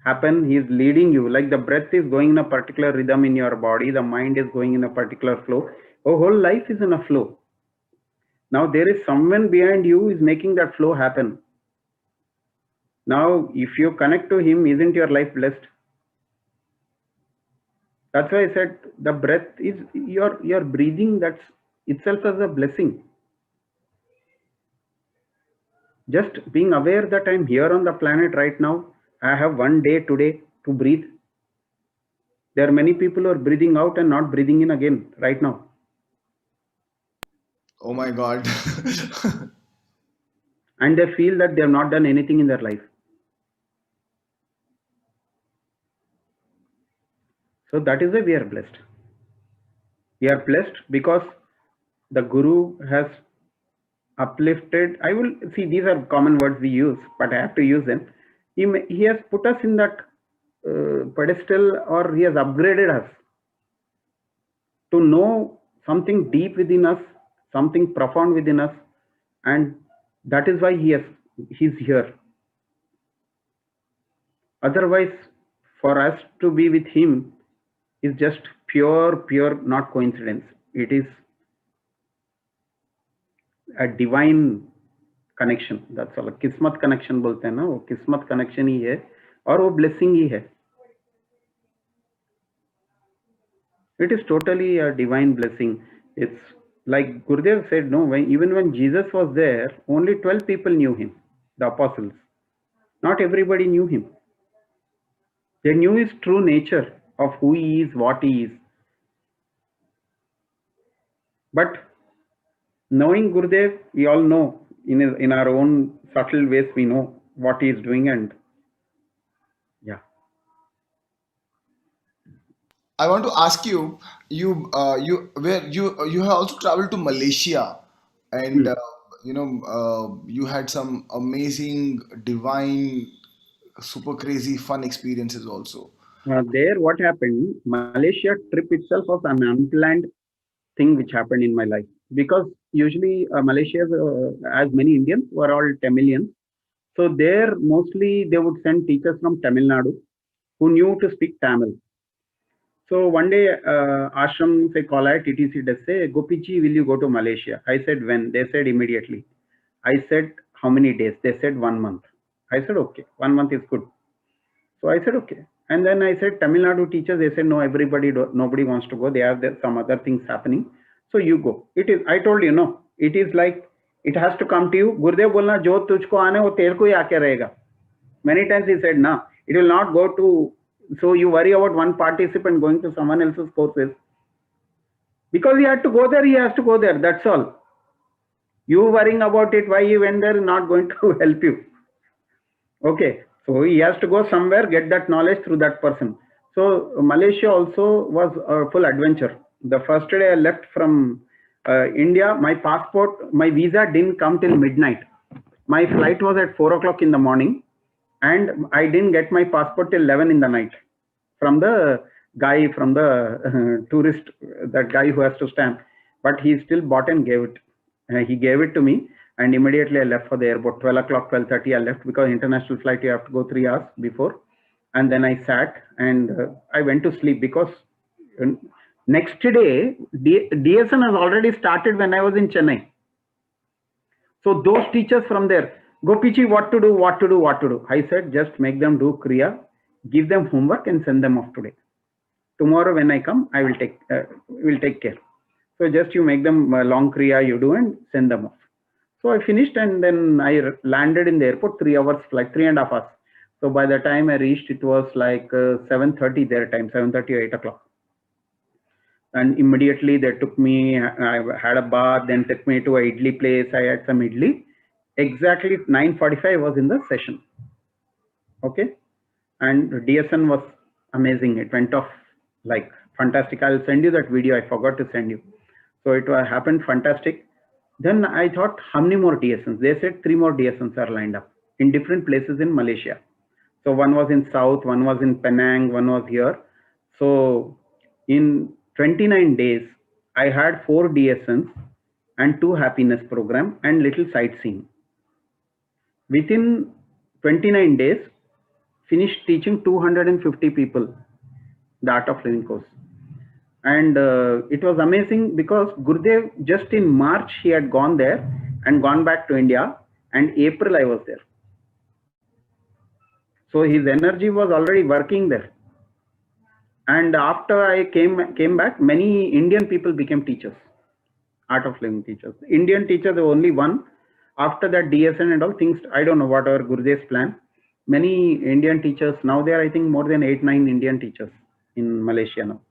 Speaker 2: happen. He is leading you. Like the breath is going in a particular rhythm in your body, the mind is going in a particular flow. Your whole life is in a flow. Now, there is someone behind you is making that flow happen. Now, if you connect to him, isn't your life blessed? That's why I said the breath is your breathing. That's itself as a blessing. Just being aware that I'm here on the planet right now. I have one day today to breathe. There are many people who are breathing out and not breathing in again right now.
Speaker 1: Oh my God.
Speaker 2: And they feel that they have not done anything in their life. So that is why we are blessed. We are blessed because the Guru has uplifted. I will see, these are common words we use, but I have to use them. He has put us in that pedestal, or he has upgraded us to know something deep within us, something profound within us, and that is why he's here. Otherwise, for us to be with him is just pure, not coincidence. It is a divine connection. That's all. किस्मत connection बोलते हैं ना, वो किस्मत connection ही है और वो blessing ही है. It is totally a divine blessing. It's like Gurudev said, no, even when Jesus was there, only 12 people knew him, the apostles. Not everybody knew him. They knew his true nature of who he is, what he is. But knowing Gurudev, we all know in our own subtle ways, we know what he is doing, and yeah.
Speaker 1: I want to ask you, you have also traveled to Malaysia, and you had some amazing, divine, super crazy, fun experiences also.
Speaker 2: There, what happened? Malaysia trip itself was an unplanned thing which happened in my life, because usually Malaysia, as many Indians, were all Tamilians. So there, mostly they would send teachers from Tamil Nadu who knew to speak Tamil. So one day, Ashram se call at TTC does say, Gopichi, will you go to Malaysia? I said, when? They said, immediately. I said, how many days? They said 1 month. I said, okay, 1 month is good. So I said, okay. And then I said, Tamil Nadu teachers, they said, no, nobody wants to go. They have some other things happening. So you go. I told you, no, it is like, it has to come to you. Gurudev bolna, jo tujhko aane, wo tere ko hi aake rahega. Many times he said, no, it will not go to, so you worry about one participant going to someone else's courses. Because he had to go there, he has to go there. That's all. You worrying about it, why he went there, is not going to help you. Okay. So he has to go somewhere, get that knowledge through that person. So Malaysia also was a full adventure. The first day I left from India, my passport, my visa didn't come till midnight. My flight was at 4 o'clock in the morning, and I didn't get my passport till 11 in the night from the guy, from the tourist, that guy who has to stamp. But he still bought and gave it. He gave it to me. And immediately I left for the airport. 12 o'clock, 12:30 I left, because international flight you have to go 3 hours before. And then I sat and I went to sleep, because next day DSN has already started when I was in Chennai. So those teachers from there, Gopichi, what to do? I said, just make them do Kriya, give them homework and send them off today. tomorrow when I come, I will take care. So just you make them long kriya you do and send them off. So I finished and then I landed in the airport, 3 hours flight, 3.5 hours. So by the time I reached, it was like 7:30 their time, 7:30 or 8 o'clock. And immediately they took me, I had a bath, then took me to a idli place. I had some idli. Exactly 9:45 I was in the session. Okay. And DSN was amazing. It went off like fantastic. I'll send you that video. I forgot to send you. So it happened fantastic. Then I thought, how many more DSNs? They said 3 more DSNs are lined up in different places in Malaysia. So one was in South, one was in Penang, one was here. So in 29 days, I had 4 DSNs and 2 happiness program and little sightseeing. Within 29 days, finished teaching 250 people the Art of Living course. And it was amazing because Gurudev just in March he had gone there and gone back to India, and April I was there. So his energy was already working there. And after I came back, many Indian people became teachers, Art of Living teachers. Indian teachers, the only one. After that DSN and all things, I don't know what our Gurudev's plan. Many Indian teachers, now there are I think more than 8-9 Indian teachers in Malaysia now,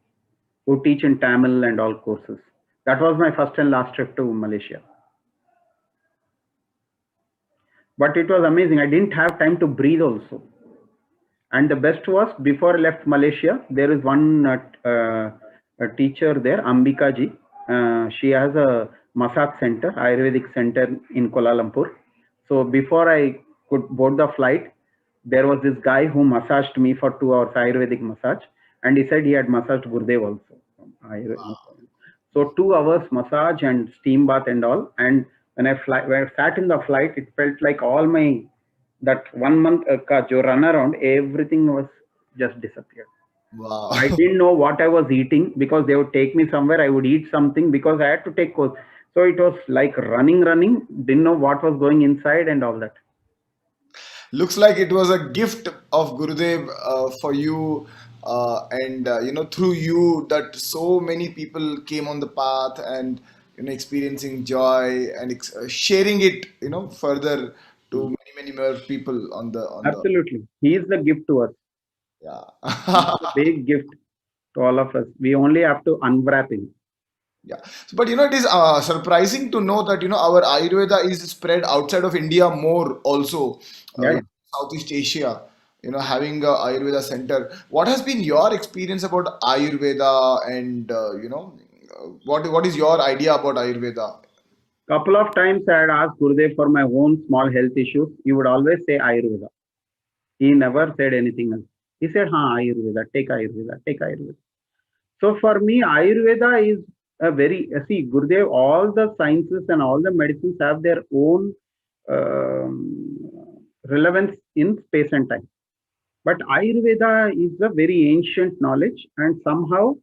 Speaker 2: who teach in Tamil and all courses. That was my first and last trip to Malaysia. But it was amazing. I didn't have time to breathe also. And the best was, before I left Malaysia, there is one a teacher there, Ambika ji. She has a massage center, Ayurvedic center in Kuala Lumpur. So before I could board the flight, there was this guy who massaged me for 2 hours, Ayurvedic massage. And he said he had massaged Gurudev also. So 2 hours massage and steam bath and all. And when I sat in the flight, it felt like all my, that 1 month run around, everything was just disappeared.
Speaker 1: Wow.
Speaker 2: I didn't know what I was eating because they would take me somewhere. I would eat something because I had to take course. So it was like running, didn't know what was going inside and all that.
Speaker 1: Looks like it was a gift of Gurudev for you, and through you that so many people came on the path and experiencing joy and sharing it further to many more people on the
Speaker 2: Absolutely. He is the gift to us.
Speaker 1: yeah.
Speaker 2: It's a big gift to all of us. We only have to unwrap him.
Speaker 1: Yeah, but it is surprising to know that our Ayurveda is spread outside of India more also,
Speaker 2: Yeah.
Speaker 1: Southeast Asia. Having a Ayurveda center. What has been your experience about Ayurveda, and what is your idea about Ayurveda?
Speaker 2: Couple of times I had asked Gurudev for my own small health issues. He would always say Ayurveda. He never said anything else. He said, Ayurveda, take Ayurveda, take Ayurveda. So for me, Ayurveda is a very, see, Gurudev, all the sciences and all the medicines have their own relevance in space and time. But Ayurveda is a very ancient knowledge, and somehow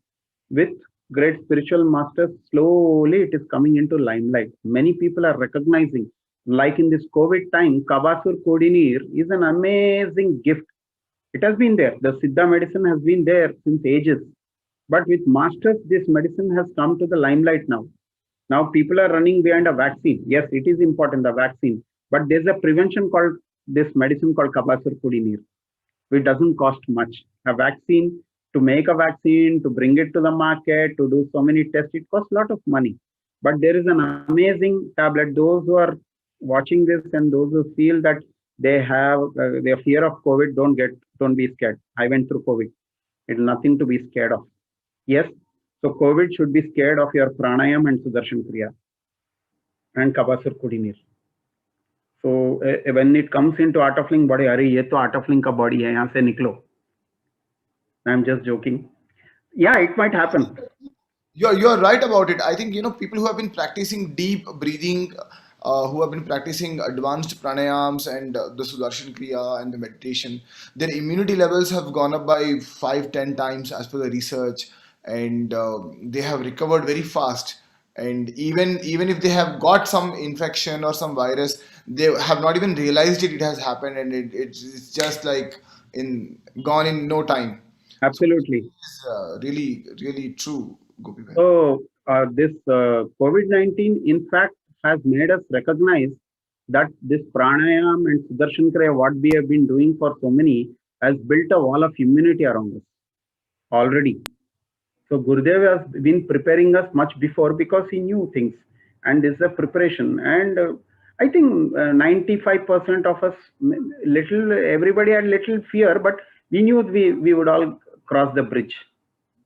Speaker 2: with great spiritual masters, slowly it is coming into limelight. Many people are recognizing, like in this COVID time, Kabasur Kodinir is an amazing gift. It has been there. The Siddha medicine has been there since ages. But with masters, this medicine has come to the limelight now. Now people are running behind a vaccine. Yes, it is important, the vaccine. But there's a prevention called this medicine called Kabasur Kodinir, which doesn't cost much. A vaccine, to make a vaccine, to bring it to the market, to do so many tests, it costs a lot of money. But there is an amazing tablet. Those who are watching this and those who feel that they have their fear of COVID, don't be scared. I went through COVID. It's nothing to be scared of. Yes, so COVID should be scared of your pranayam and Sudarshan Kriya and Kabasur Kodinir. So when it comes into Art of Living body, अरे ये तो Art of Living का body है, यहाँ से निकलो. I'm just joking. Yeah, it might happen.
Speaker 1: You're right about it. I think people who have been practicing deep breathing, who have been practicing advanced pranayams and the Sudarshan Kriya and the meditation, their immunity levels have gone up by 5-10 times as per the research, and they have recovered very fast. And even if they have got some infection or some virus, they have not even realized it has happened, and it's just like gone in no time.
Speaker 2: Absolutely.
Speaker 1: It's really, really true, Gopi Bhai.
Speaker 2: So this COVID-19, in fact, has made us recognize that this pranayam and Sudarshan Kriya, what we have been doing for so many, has built a wall of immunity around us already. So Gurudev has been preparing us much before because he knew things, and this is a preparation. And I think 95% of us, little everybody had little fear, but we knew we would all cross the bridge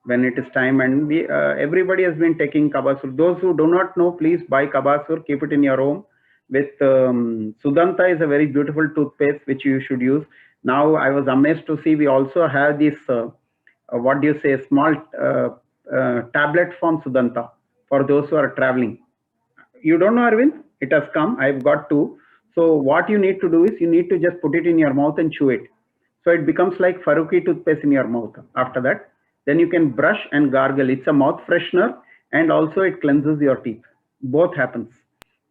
Speaker 2: when it is time. And we everybody has been taking Kabasur. Those who do not know, please buy Kabasur, keep it in your home. With Sudanta is a very beautiful toothpaste which you should use. Now I was amazed to see we also have this. What do you say, small tablet from Sudanta for those who are traveling. You don't know, Arvind? It has come. I've got two. So what you need to do is you need to just put it in your mouth and chew it. So it becomes like Faruqi toothpaste in your mouth. After that, then you can brush and gargle. It's a mouth freshener and also it cleanses your teeth. Both happens.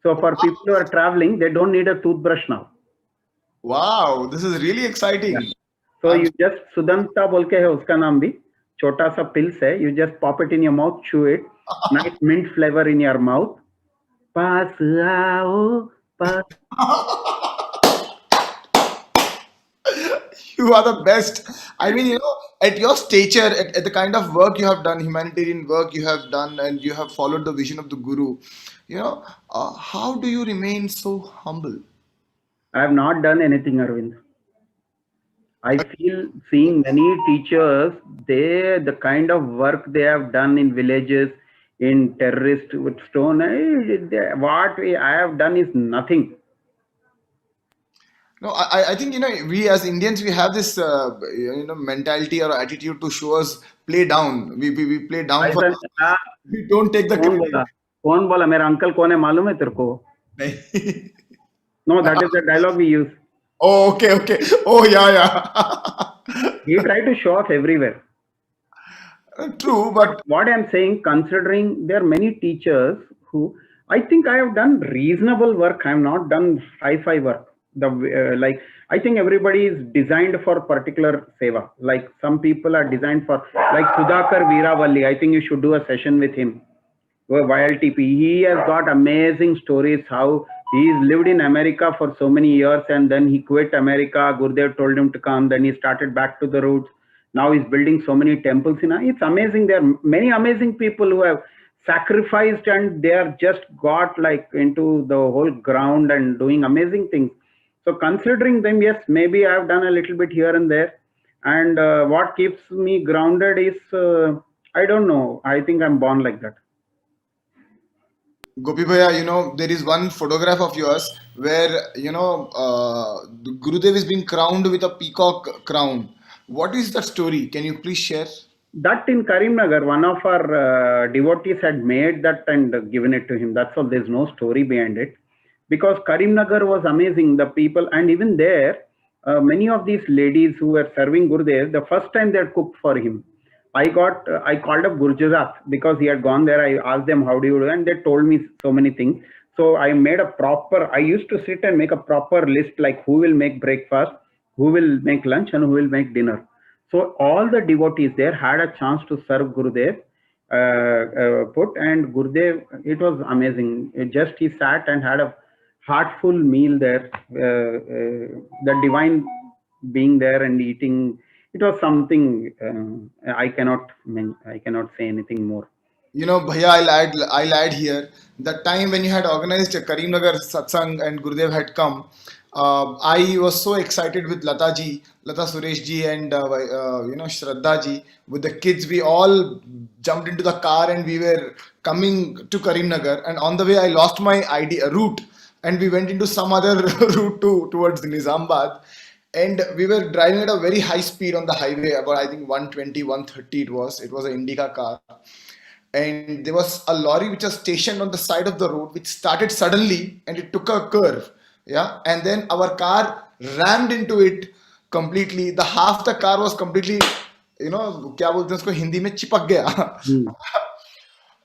Speaker 2: So for people who are traveling, they don't need a toothbrush now.
Speaker 1: Wow, this is really
Speaker 2: Yeah.
Speaker 1: exciting.
Speaker 2: So
Speaker 1: I'm
Speaker 2: you just Sudanta बोल के है उसका नाम भी छोटा सा pills है. You just pop it in your mouth, chew it. Nice mint flavor in your mouth. पास आओ पास.
Speaker 1: You are the best. I mean, at your stature, at the kind of work you have done, humanitarian work you have done, and you have followed the vision of the Guru, how do you remain so humble?
Speaker 2: I have not done anything, Arvind. I feel seeing many teachers, the kind of work they have done in villages, in terrorist with stone, I have done is nothing.
Speaker 1: No, I think we as Indians we have this mentality or attitude to show us play down. We play down for
Speaker 2: ऐसा
Speaker 1: us. We don't take the
Speaker 2: कौन
Speaker 1: credit.
Speaker 2: बोला कौन बोला मेरा uncle कौन है मालूम है तेरे को? No, that is the dialogue we use.
Speaker 1: Oh, okay. Oh, yeah.
Speaker 2: He tried to show off everywhere.
Speaker 1: True, but
Speaker 2: What I'm saying, considering there are many teachers who I think I have done reasonable work. I have not done high-fi work. Like I think everybody is designed for particular seva. Like some people are designed for like Sudhakar Veeravalli. I think you should do a session with him. YLTP. He has got amazing stories how he's lived in America for so many years and then he quit America. Gurudev told him to come. Then he started back to the roots. Now he's building so many temples. It's amazing. There are many amazing people who have sacrificed and they are just got like into the whole ground and doing amazing things. So considering them, yes, maybe I have done a little bit here and there. And what keeps me grounded is, I don't know. I think I'm born like that.
Speaker 1: Gopi Bhaiya, there is one photograph of yours where, the Gurudev is being crowned with a peacock crown. What is that story? Can you please share?
Speaker 2: That in Karimnagar, one of our devotees had made that and given it to him. That's all. There's no story behind it. Because Karimnagar was amazing. The people, and even there, many of these ladies who were serving Gurudev, the first time they had cooked for him. I called up Gurjazat because he had gone there. I asked them, how do you do? And they told me so many things. So I made I used to sit and make a proper list like who will make breakfast, who will make lunch, and who will make dinner. So all the devotees there had a chance to serve Gurudev and Gurudev, it was amazing. He sat and had a heartful meal there. The divine being there and eating, it was something I cannot say anything more.
Speaker 1: Bhaiya, I'll add here. That time when you had organized a Karimnagar satsang and Gurudev had come, I was so excited with Lata Suresh ji, and Shraddha ji. With the kids, we all jumped into the car and we were coming to Karimnagar. And on the way, I lost my route, and we went into some other route towards Nizamabad. And we were driving at a very high speed on the highway, about I think 120, 130 it was. It was an Indica car. And there was a lorry which was stationed on the side of the road, which started suddenly and it took a curve. Yeah. And then our car rammed into it completely. The half the car was completely, क्या बोलते हैं उसको हिंदी में चिपक गया.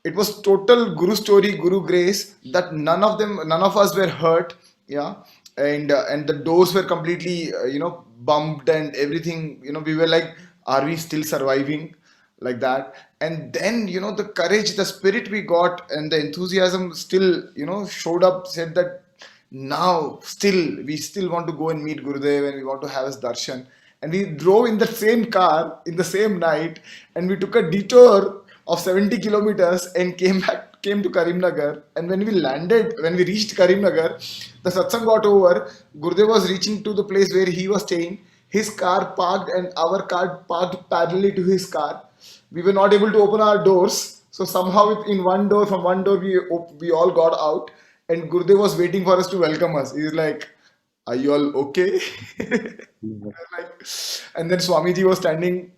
Speaker 1: It was total Guru story, Guru grace, that none of us were hurt. Yeah. And the doors were completely, bumped and everything. We were like, are we still surviving, like that. And then, you know, the courage, the spirit we got, and the enthusiasm still, you know, showed up, said that now still we still want to go and meet Gurudev and we want to have his darshan. And we drove in the same car in the same night, and we took a detour of 70 kilometers and came to Karimnagar. And when we reached Karimnagar, the satsang got over. Gurudev was reaching to the place where he was staying. His car parked and our car parked parallelly to his car. We were not able to open our doors, so somehow in one door, from one door we all got out, and Gurudev was waiting for us to welcome us. He's like, "Are you all okay?" Like, and then Swamiji was standing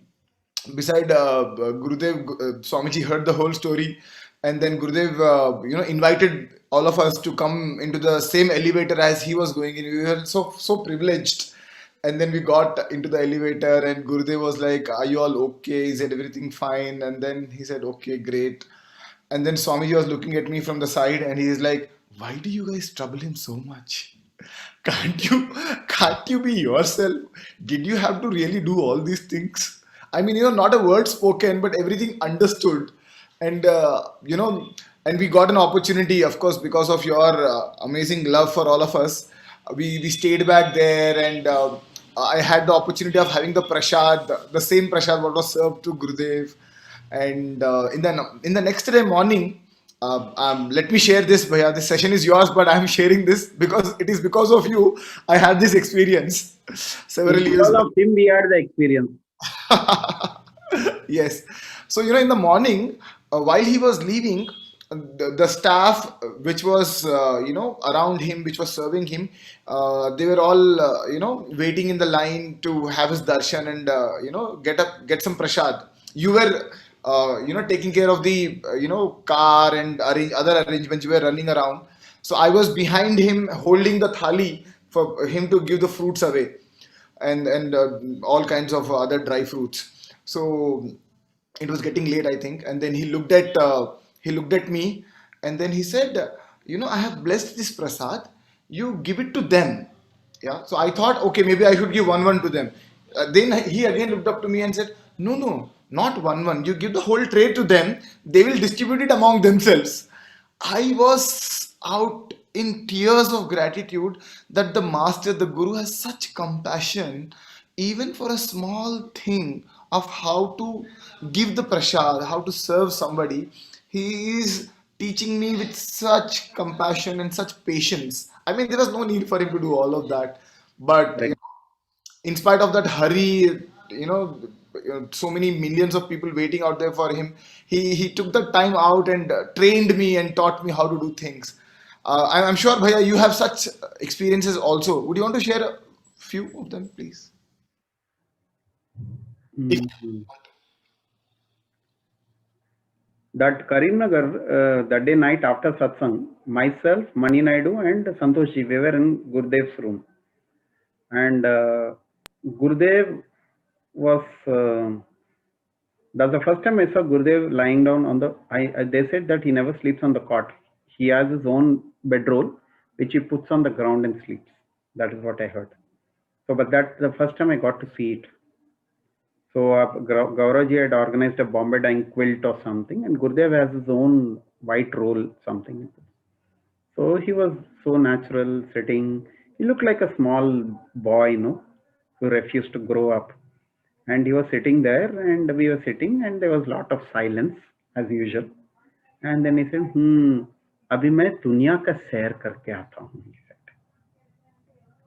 Speaker 1: beside Gurudev. Swamiji heard the whole story, and then Gurudev, you know, invited all of us to come into the same elevator as he was going in. We were so privileged. And then we got into the elevator, and Gurudev was like, "Are you all okay? Is it everything fine?" And then he said, "Okay, great." And then Swamiji was looking at me from the side, and he is like, "Why do you guys trouble him so much? Can't you can't you be yourself? Did you have to really do all these things? I mean, you know, not a word spoken, but everything understood." And you know, and we got an opportunity, of course, because of your amazing love for all of us. We stayed back there, and I had the opportunity of having the prasad, the same prasad what was served to Gurudev. And in the next day morning, let me share this, Bhaiya. This session is yours, but I'm sharing this because it is because of you I had this experience several years
Speaker 2: All
Speaker 1: back.
Speaker 2: of him, we had the experience.
Speaker 1: Yes. So, you know, in the morning, while he was leaving, the staff which was, you know, around him, which was serving him, they were all, you know, waiting in the line to have his darshan and, you know, get some prasad. You were, you know, taking care of the, you know, car and other arrangements. You were running around. So I was behind him holding the thali for him to give the fruits away, and all kinds of other dry fruits. So it was getting late, I think, and then he looked at me, and then he said, "You know, I have blessed this prasad. You give it to them." Yeah. So I thought, okay, maybe I should give one to them. Then he again looked up to me and said, "No, no, not one. You give the whole tray to them. They will distribute it among themselves." I was out in tears of gratitude that the master, the guru, has such compassion even for a small thing of how to give the prasad, how to serve somebody. He is teaching me with such compassion and such patience. I mean, there was no need for him to do all of that, but
Speaker 2: Like,
Speaker 1: in spite of that hurry, you know, so many millions of people waiting out there for him, he took the time out and trained me and taught me how to do things. I'm sure, Bhaiya, you have such experiences also. Would you want to share a few of them, please? If
Speaker 2: mhm. That Karimnagar, that day night after satsang, myself, Mani Naidu, and Santoshi, we were in Gurudev's room. And Gurudev was, that's the first time I saw Gurudev lying down on the, they said that he never sleeps on the cot. He has his own bedroll, which he puts on the ground and sleeps. That is what I heard. So, but that's the first time I got to see it. So Gauraji had organized a Bombay dyeing quilt or something, and Gurudev has his own white roll, something. So he was so natural, sitting. He looked like a small boy, who refused to grow up. And he was sitting there, and we were sitting, and there was a lot of silence as usual. And then he said, अभी मैं दुनिया का सैर करके आता हूँ. He said.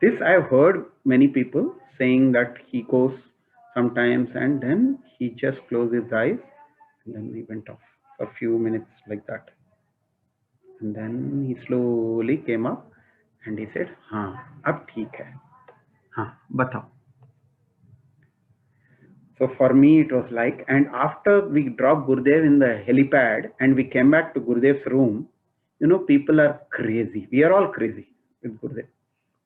Speaker 2: This I've heard many people saying that he goes sometimes and then he just closed his eyes and then he went off for a few minutes like that. And then he slowly came up and he said, हाँ अब ठीक है, हाँ बताओ. So for me it was like, and after we dropped Gurudev in the helipad and we came back to Gurudev's room, people are crazy. We are all crazy with Gurudev.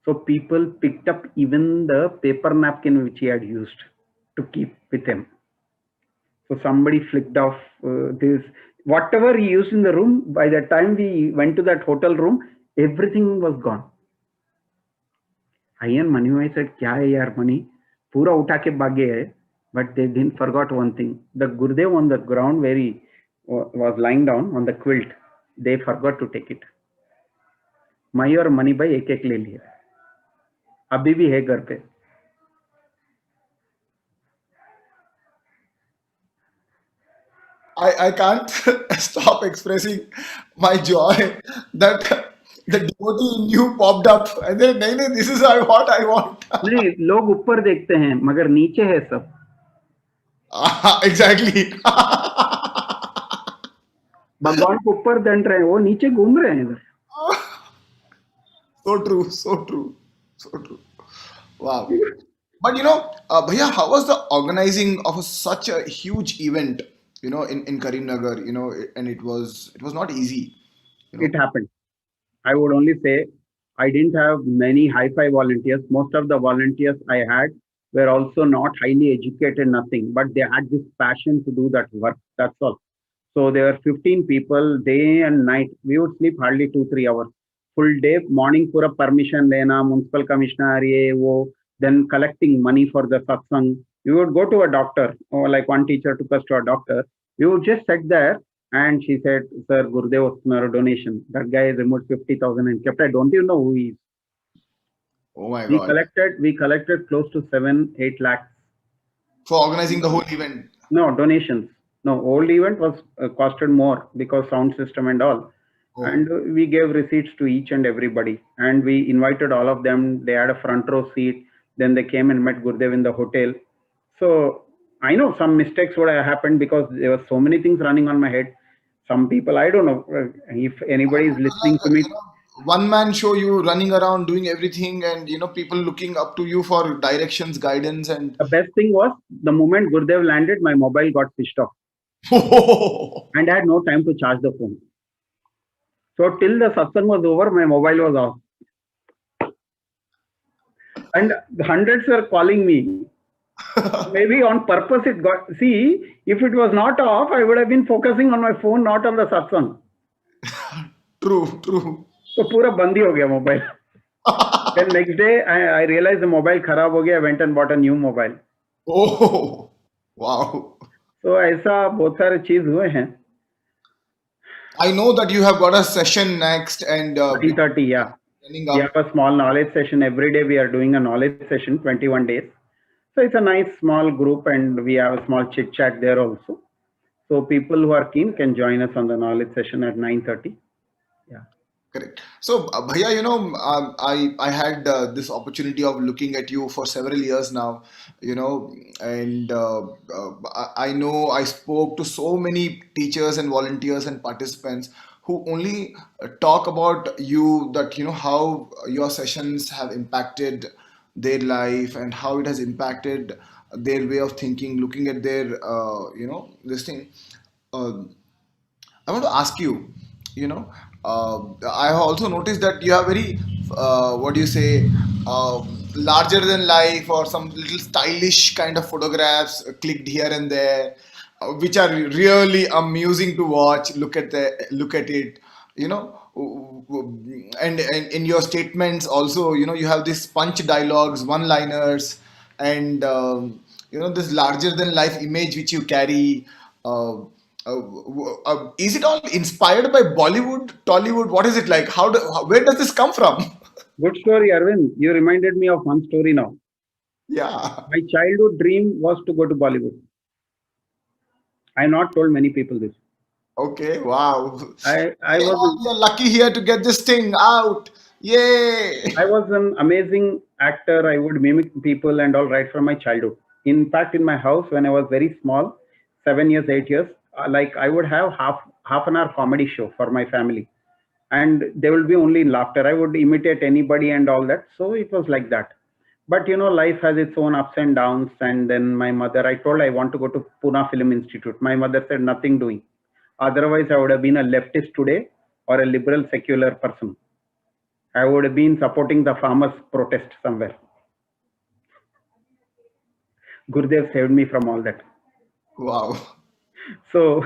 Speaker 2: So people picked up even the paper napkin which he had used to keep with him. So somebody flicked off this, whatever he used in the room. By the time we went to that hotel room, everything was gone. I and Mani I said, "क्या है यार money, पूरा उठा के भागे है, But they didn't forgot one thing. The Gurudev on the ground where he was lying down on the quilt, they forgot to take it. माई और money भाई एक एक ले लिया, अभी भी है घर पे.
Speaker 1: I can't stop expressing my joy that the devotee in you popped up and then nahi, this is what I want.
Speaker 2: नहीं, लोग ऊपर देखते हैं मगर नीचे है सब.
Speaker 1: Exactly.
Speaker 2: भगवान को ऊपर दंड रहे हैं, वो नीचे घूम रहे हैं इधर.
Speaker 1: So true, so true, so true. Wow. But Bhaiya, how was the organizing of such a huge event, in Karimnagar, and it was not easy, you know.
Speaker 2: It happened. I would only say I didn't have many hi-fi volunteers. Most of the volunteers I had were also not highly educated, nothing, but they had this passion to do that work. That's all. So there were 15 people, day and night. We would sleep hardly 2-3 hours. Full day, morning pura permission lena, municipal commissioner, ye, wo, then collecting money for the satsang. We would go to a doctor, or like one teacher took us to a doctor. We would just sit there and she said, Sir, Gurudev a donation. That guy removed 50,000 and kept. I don't even know who he is.
Speaker 1: Oh my
Speaker 2: We
Speaker 1: God.
Speaker 2: collected close to 7-8 lakhs.
Speaker 1: For organizing the whole event.
Speaker 2: No, donations. No, old event was costed more because sound system and all.
Speaker 1: Oh.
Speaker 2: And we gave receipts to each and everybody. And we invited all of them. They had a front row seat. Then they came and met Gurudev in the hotel. So I know some mistakes would have happened because there were so many things running on my head. Some people, I don't know if anybody is listening to me.
Speaker 1: One man show, you running around doing everything, and people looking up to you for directions, guidance, and
Speaker 2: The best thing was the moment Gurudev landed, my mobile got switched off. And I had no time to charge the phone. So till the satsang was over, my mobile was off. And the hundreds were calling me. Maybe on purpose it got. See, if it was not off, I would have been focusing on my phone, not on the satsang.
Speaker 1: True.
Speaker 2: So पूरा बंद ही हो गया mobile. Then next day, I realized the mobile खराब हो गया. I went and bought a new mobile.
Speaker 1: Oh, wow.
Speaker 2: So ऐसा बहुत सारे चीज हुए हैं.
Speaker 1: I know that you have got a session next, and
Speaker 2: 30, yeah.
Speaker 1: planning
Speaker 2: We
Speaker 1: up.
Speaker 2: have a small knowledge session every day. We are doing a knowledge session, 21 days. So it's a nice small group, and we have a small chit chat there also. So people who are keen can join us on the knowledge session at 9:30. Yeah.
Speaker 1: Correct. So, Bhaiya, I had this opportunity of looking at you for several years now, and I know I spoke to so many teachers and volunteers and participants who only talk about you, that, how your sessions have impacted their life and how it has impacted their way of thinking, looking at their, this thing. Uh, I want to ask you, I have also noticed that you have very, what do you say, larger than life or some little stylish kind of photographs clicked here and there, which are really amusing to watch. Look at it, and in your statements also, you have these punch dialogues, one-liners, and this larger than life image which you carry. Is it all inspired by Bollywood, Tollywood? What is it like? Where does this come from?
Speaker 2: Good story, Arvind. You reminded me of one story now.
Speaker 1: Yeah.
Speaker 2: My childhood dream was to go to Bollywood. I have not told many people this.
Speaker 1: Okay. Wow.
Speaker 2: I
Speaker 1: We
Speaker 2: was
Speaker 1: are lucky here to get this thing out. Yay.
Speaker 2: I was an amazing actor. I would mimic people and all right from my childhood. In fact, in my house when I was very small, 7 years, 8 years, like I would have half an hour comedy show for my family, and there will be only laughter. I would imitate anybody and all that. So it was like that. But life has its own ups and downs. And then my mother, I told I want to go to Pune Film Institute. My mother said nothing doing. Otherwise, I would have been a leftist today or a liberal secular person. I would have been supporting the farmers' protest somewhere. Gurudev saved me from all that.
Speaker 1: Wow.
Speaker 2: So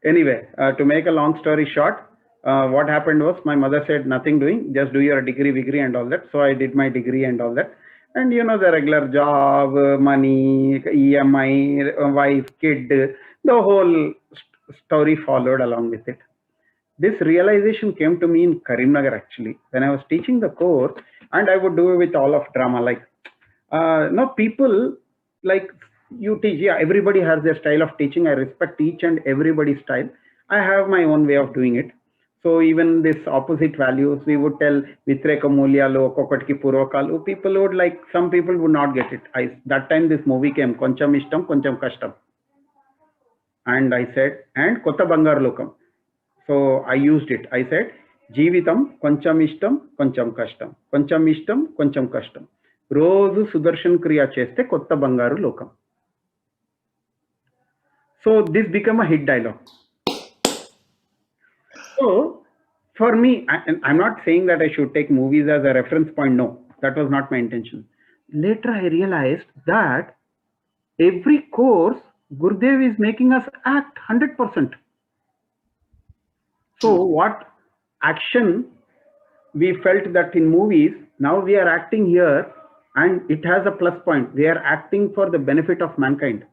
Speaker 2: anyway, to make a long story short, what happened was my mother said nothing doing, just do your degree and all that. So I did my degree and all that. And you know, the regular job, money, EMI, wife, kid, the whole story followed along with it. This realization came to me in Karimnagar actually when I was teaching the course, and I would do it with all of drama. Like, no, people like you teach, yeah, everybody has their style of teaching. I respect each and everybody's style. I have my own way of doing it. So even this opposite values, we would tell Vitreka Mulyalu, Kokatki Purvakalu. People would like, some people would not get it. That time this movie came, Koncham Ishtam, Koncham Kashtam. And I said, and Kotta Bangar Lokam. So I used it. I said, Jeevitam Koncham Ishtam, Koncham Kashtam. Koncham Ishtam, Koncham Kashtam. Roju Sudarshan Kriya Cheste Kotta Bangaru Lokam. So this became a hit dialogue. So for me, I'm not saying that I should take movies as a reference point. No, that was not my intention. Later I realized that every course Gurudev is making us act 100%. So what action we felt that in movies, now we are acting here, and it has a plus point. We are acting for the benefit of mankind,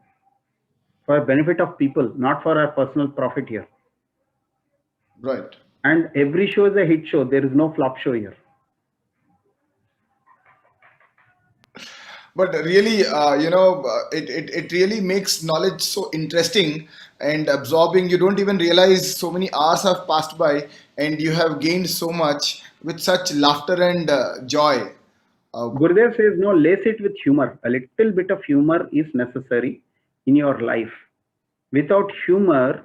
Speaker 2: for benefit of people, not for our personal profit here.
Speaker 1: Right.
Speaker 2: And every show is a hit show. There is no flop show here.
Speaker 1: But really, it really makes knowledge so interesting and absorbing. You don't even realize so many hours have passed by and you have gained so much with such laughter and joy.
Speaker 2: Gurudev says, no, lace it with humor. A little bit of humor is necessary in your life. Without humor,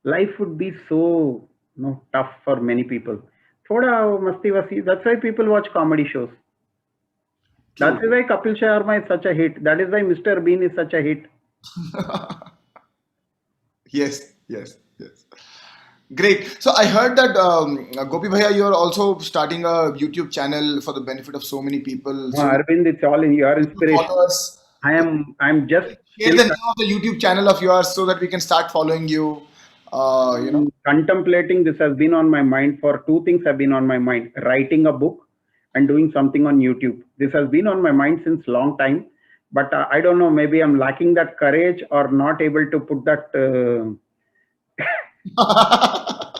Speaker 2: life would be so tough for many people. Thoda masti wasi. That's why people watch comedy shows. That is why Kapil Sharma is such a hit. That is why Mr. Bean is such a hit.
Speaker 1: Yes. Great. So I heard that Gopi Bhaiya, you are also starting a YouTube channel for the benefit of so many people. So
Speaker 2: Arvind, it's all in your inspiration.
Speaker 1: follow us.
Speaker 2: I'm just
Speaker 1: Share the name of the YouTube channel of yours so that we can start following you.
Speaker 2: Contemplating. This has been on my mind for two things have been on my mind: writing a book and doing something on YouTube. This has been on my mind since long time, but I don't know, maybe I'm lacking that courage or not able to put that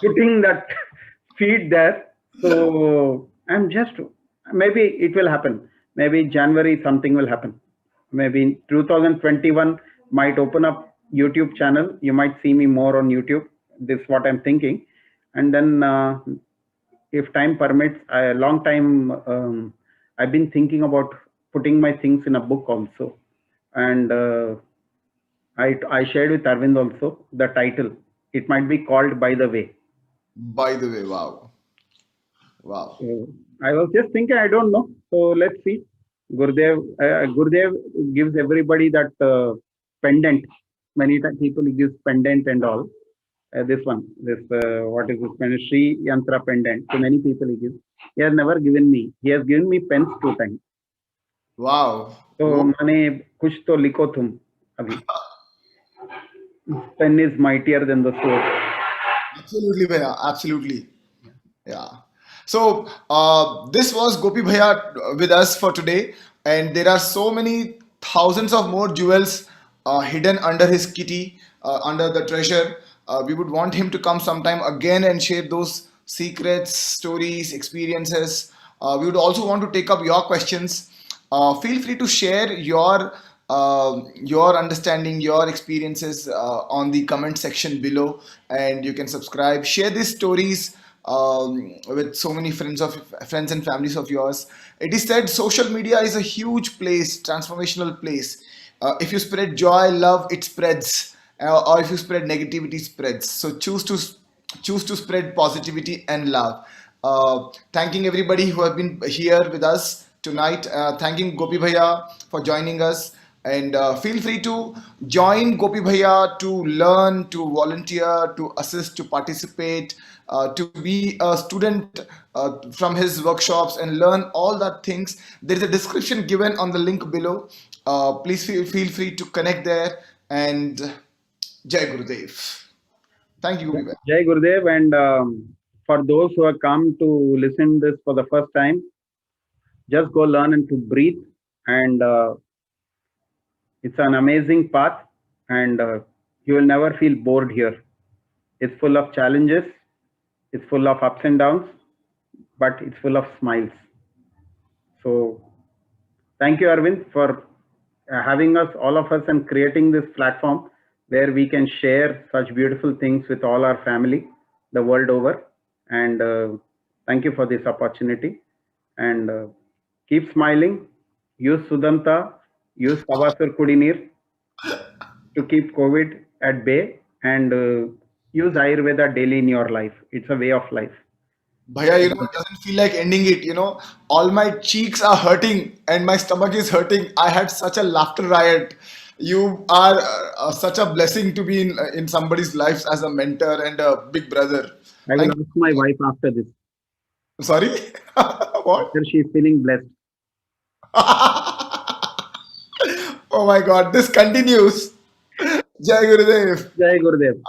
Speaker 2: putting that feed there. So I'm just, maybe it will happen. Maybe January something will happen. Maybe in 2021 might open up YouTube channel. You might see me more on YouTube. This is what I'm thinking. And then if time permits, a long time I've been thinking about putting my things in a book also. And I shared with Arvind also the title. It might be called By the Way.
Speaker 1: By the way, wow.
Speaker 2: So I was just thinking, I don't know. So let's see. Gurudev gives everybody that pendant. Many people he gives pendant and all. This one, what is this pendant? Sri Yantra pendant. So many people he gives. He has never given me. He has given me pens 2 times.
Speaker 1: Wow.
Speaker 2: So mane kuch to likho tum abhi. Pen is mightier than the sword.
Speaker 1: Absolutely, Bhaiya. Absolutely. Yeah. So this was Gopi Bhaiya with us for today, and there are so many thousands of more jewels hidden under his kitty, under the treasure. We would want him to come sometime again and share those secrets, stories, experiences. We would also want to take up your questions. Feel free to share your understanding, your experiences on the comment section below, and you can subscribe. Share these stories with so many friends and families of yours. It is said social media is a huge place, transformational place. If you spread joy, love, it spreads, or if you spread negativity, spreads. So choose to spread positivity and love. Thanking everybody who have been here with us tonight. Thanking Gopi Bhaiya for joining us. And feel free to join Gopi Bhaiya to learn, to volunteer, to assist, to participate, to be a student from his workshops and learn all that things. There is a description given on the link below. Please feel free to connect there. And Jai Gurudev. Thank you, Gopi Bhaiya.
Speaker 2: Jai Gurudev. And for those who have come to listen this for the first time, just go learn and to breathe and it's an amazing path, and you will never feel bored here. It's full of challenges, it's full of ups and downs, but it's full of smiles. So thank you, Arvind, for having us, all of us, and creating this platform where we can share such beautiful things with all our family the world over. And thank you for this opportunity. And keep smiling. Use Sudanta, use Tavasur Kudinir to keep COVID at bay, and use Ayurveda daily in your life. It's a way of life.
Speaker 1: Bhaiya, it doesn't feel like ending it. All my cheeks are hurting and my stomach is hurting. I had such a laughter riot. You are such a blessing to be in somebody's life as a mentor and a big brother.
Speaker 2: I will
Speaker 1: Thank
Speaker 2: ask my wife after this.
Speaker 1: you. Sorry? What?
Speaker 2: After she is feeling blessed.
Speaker 1: Oh my God, this continues. Jai Gurudev.
Speaker 2: Jai Gurudev.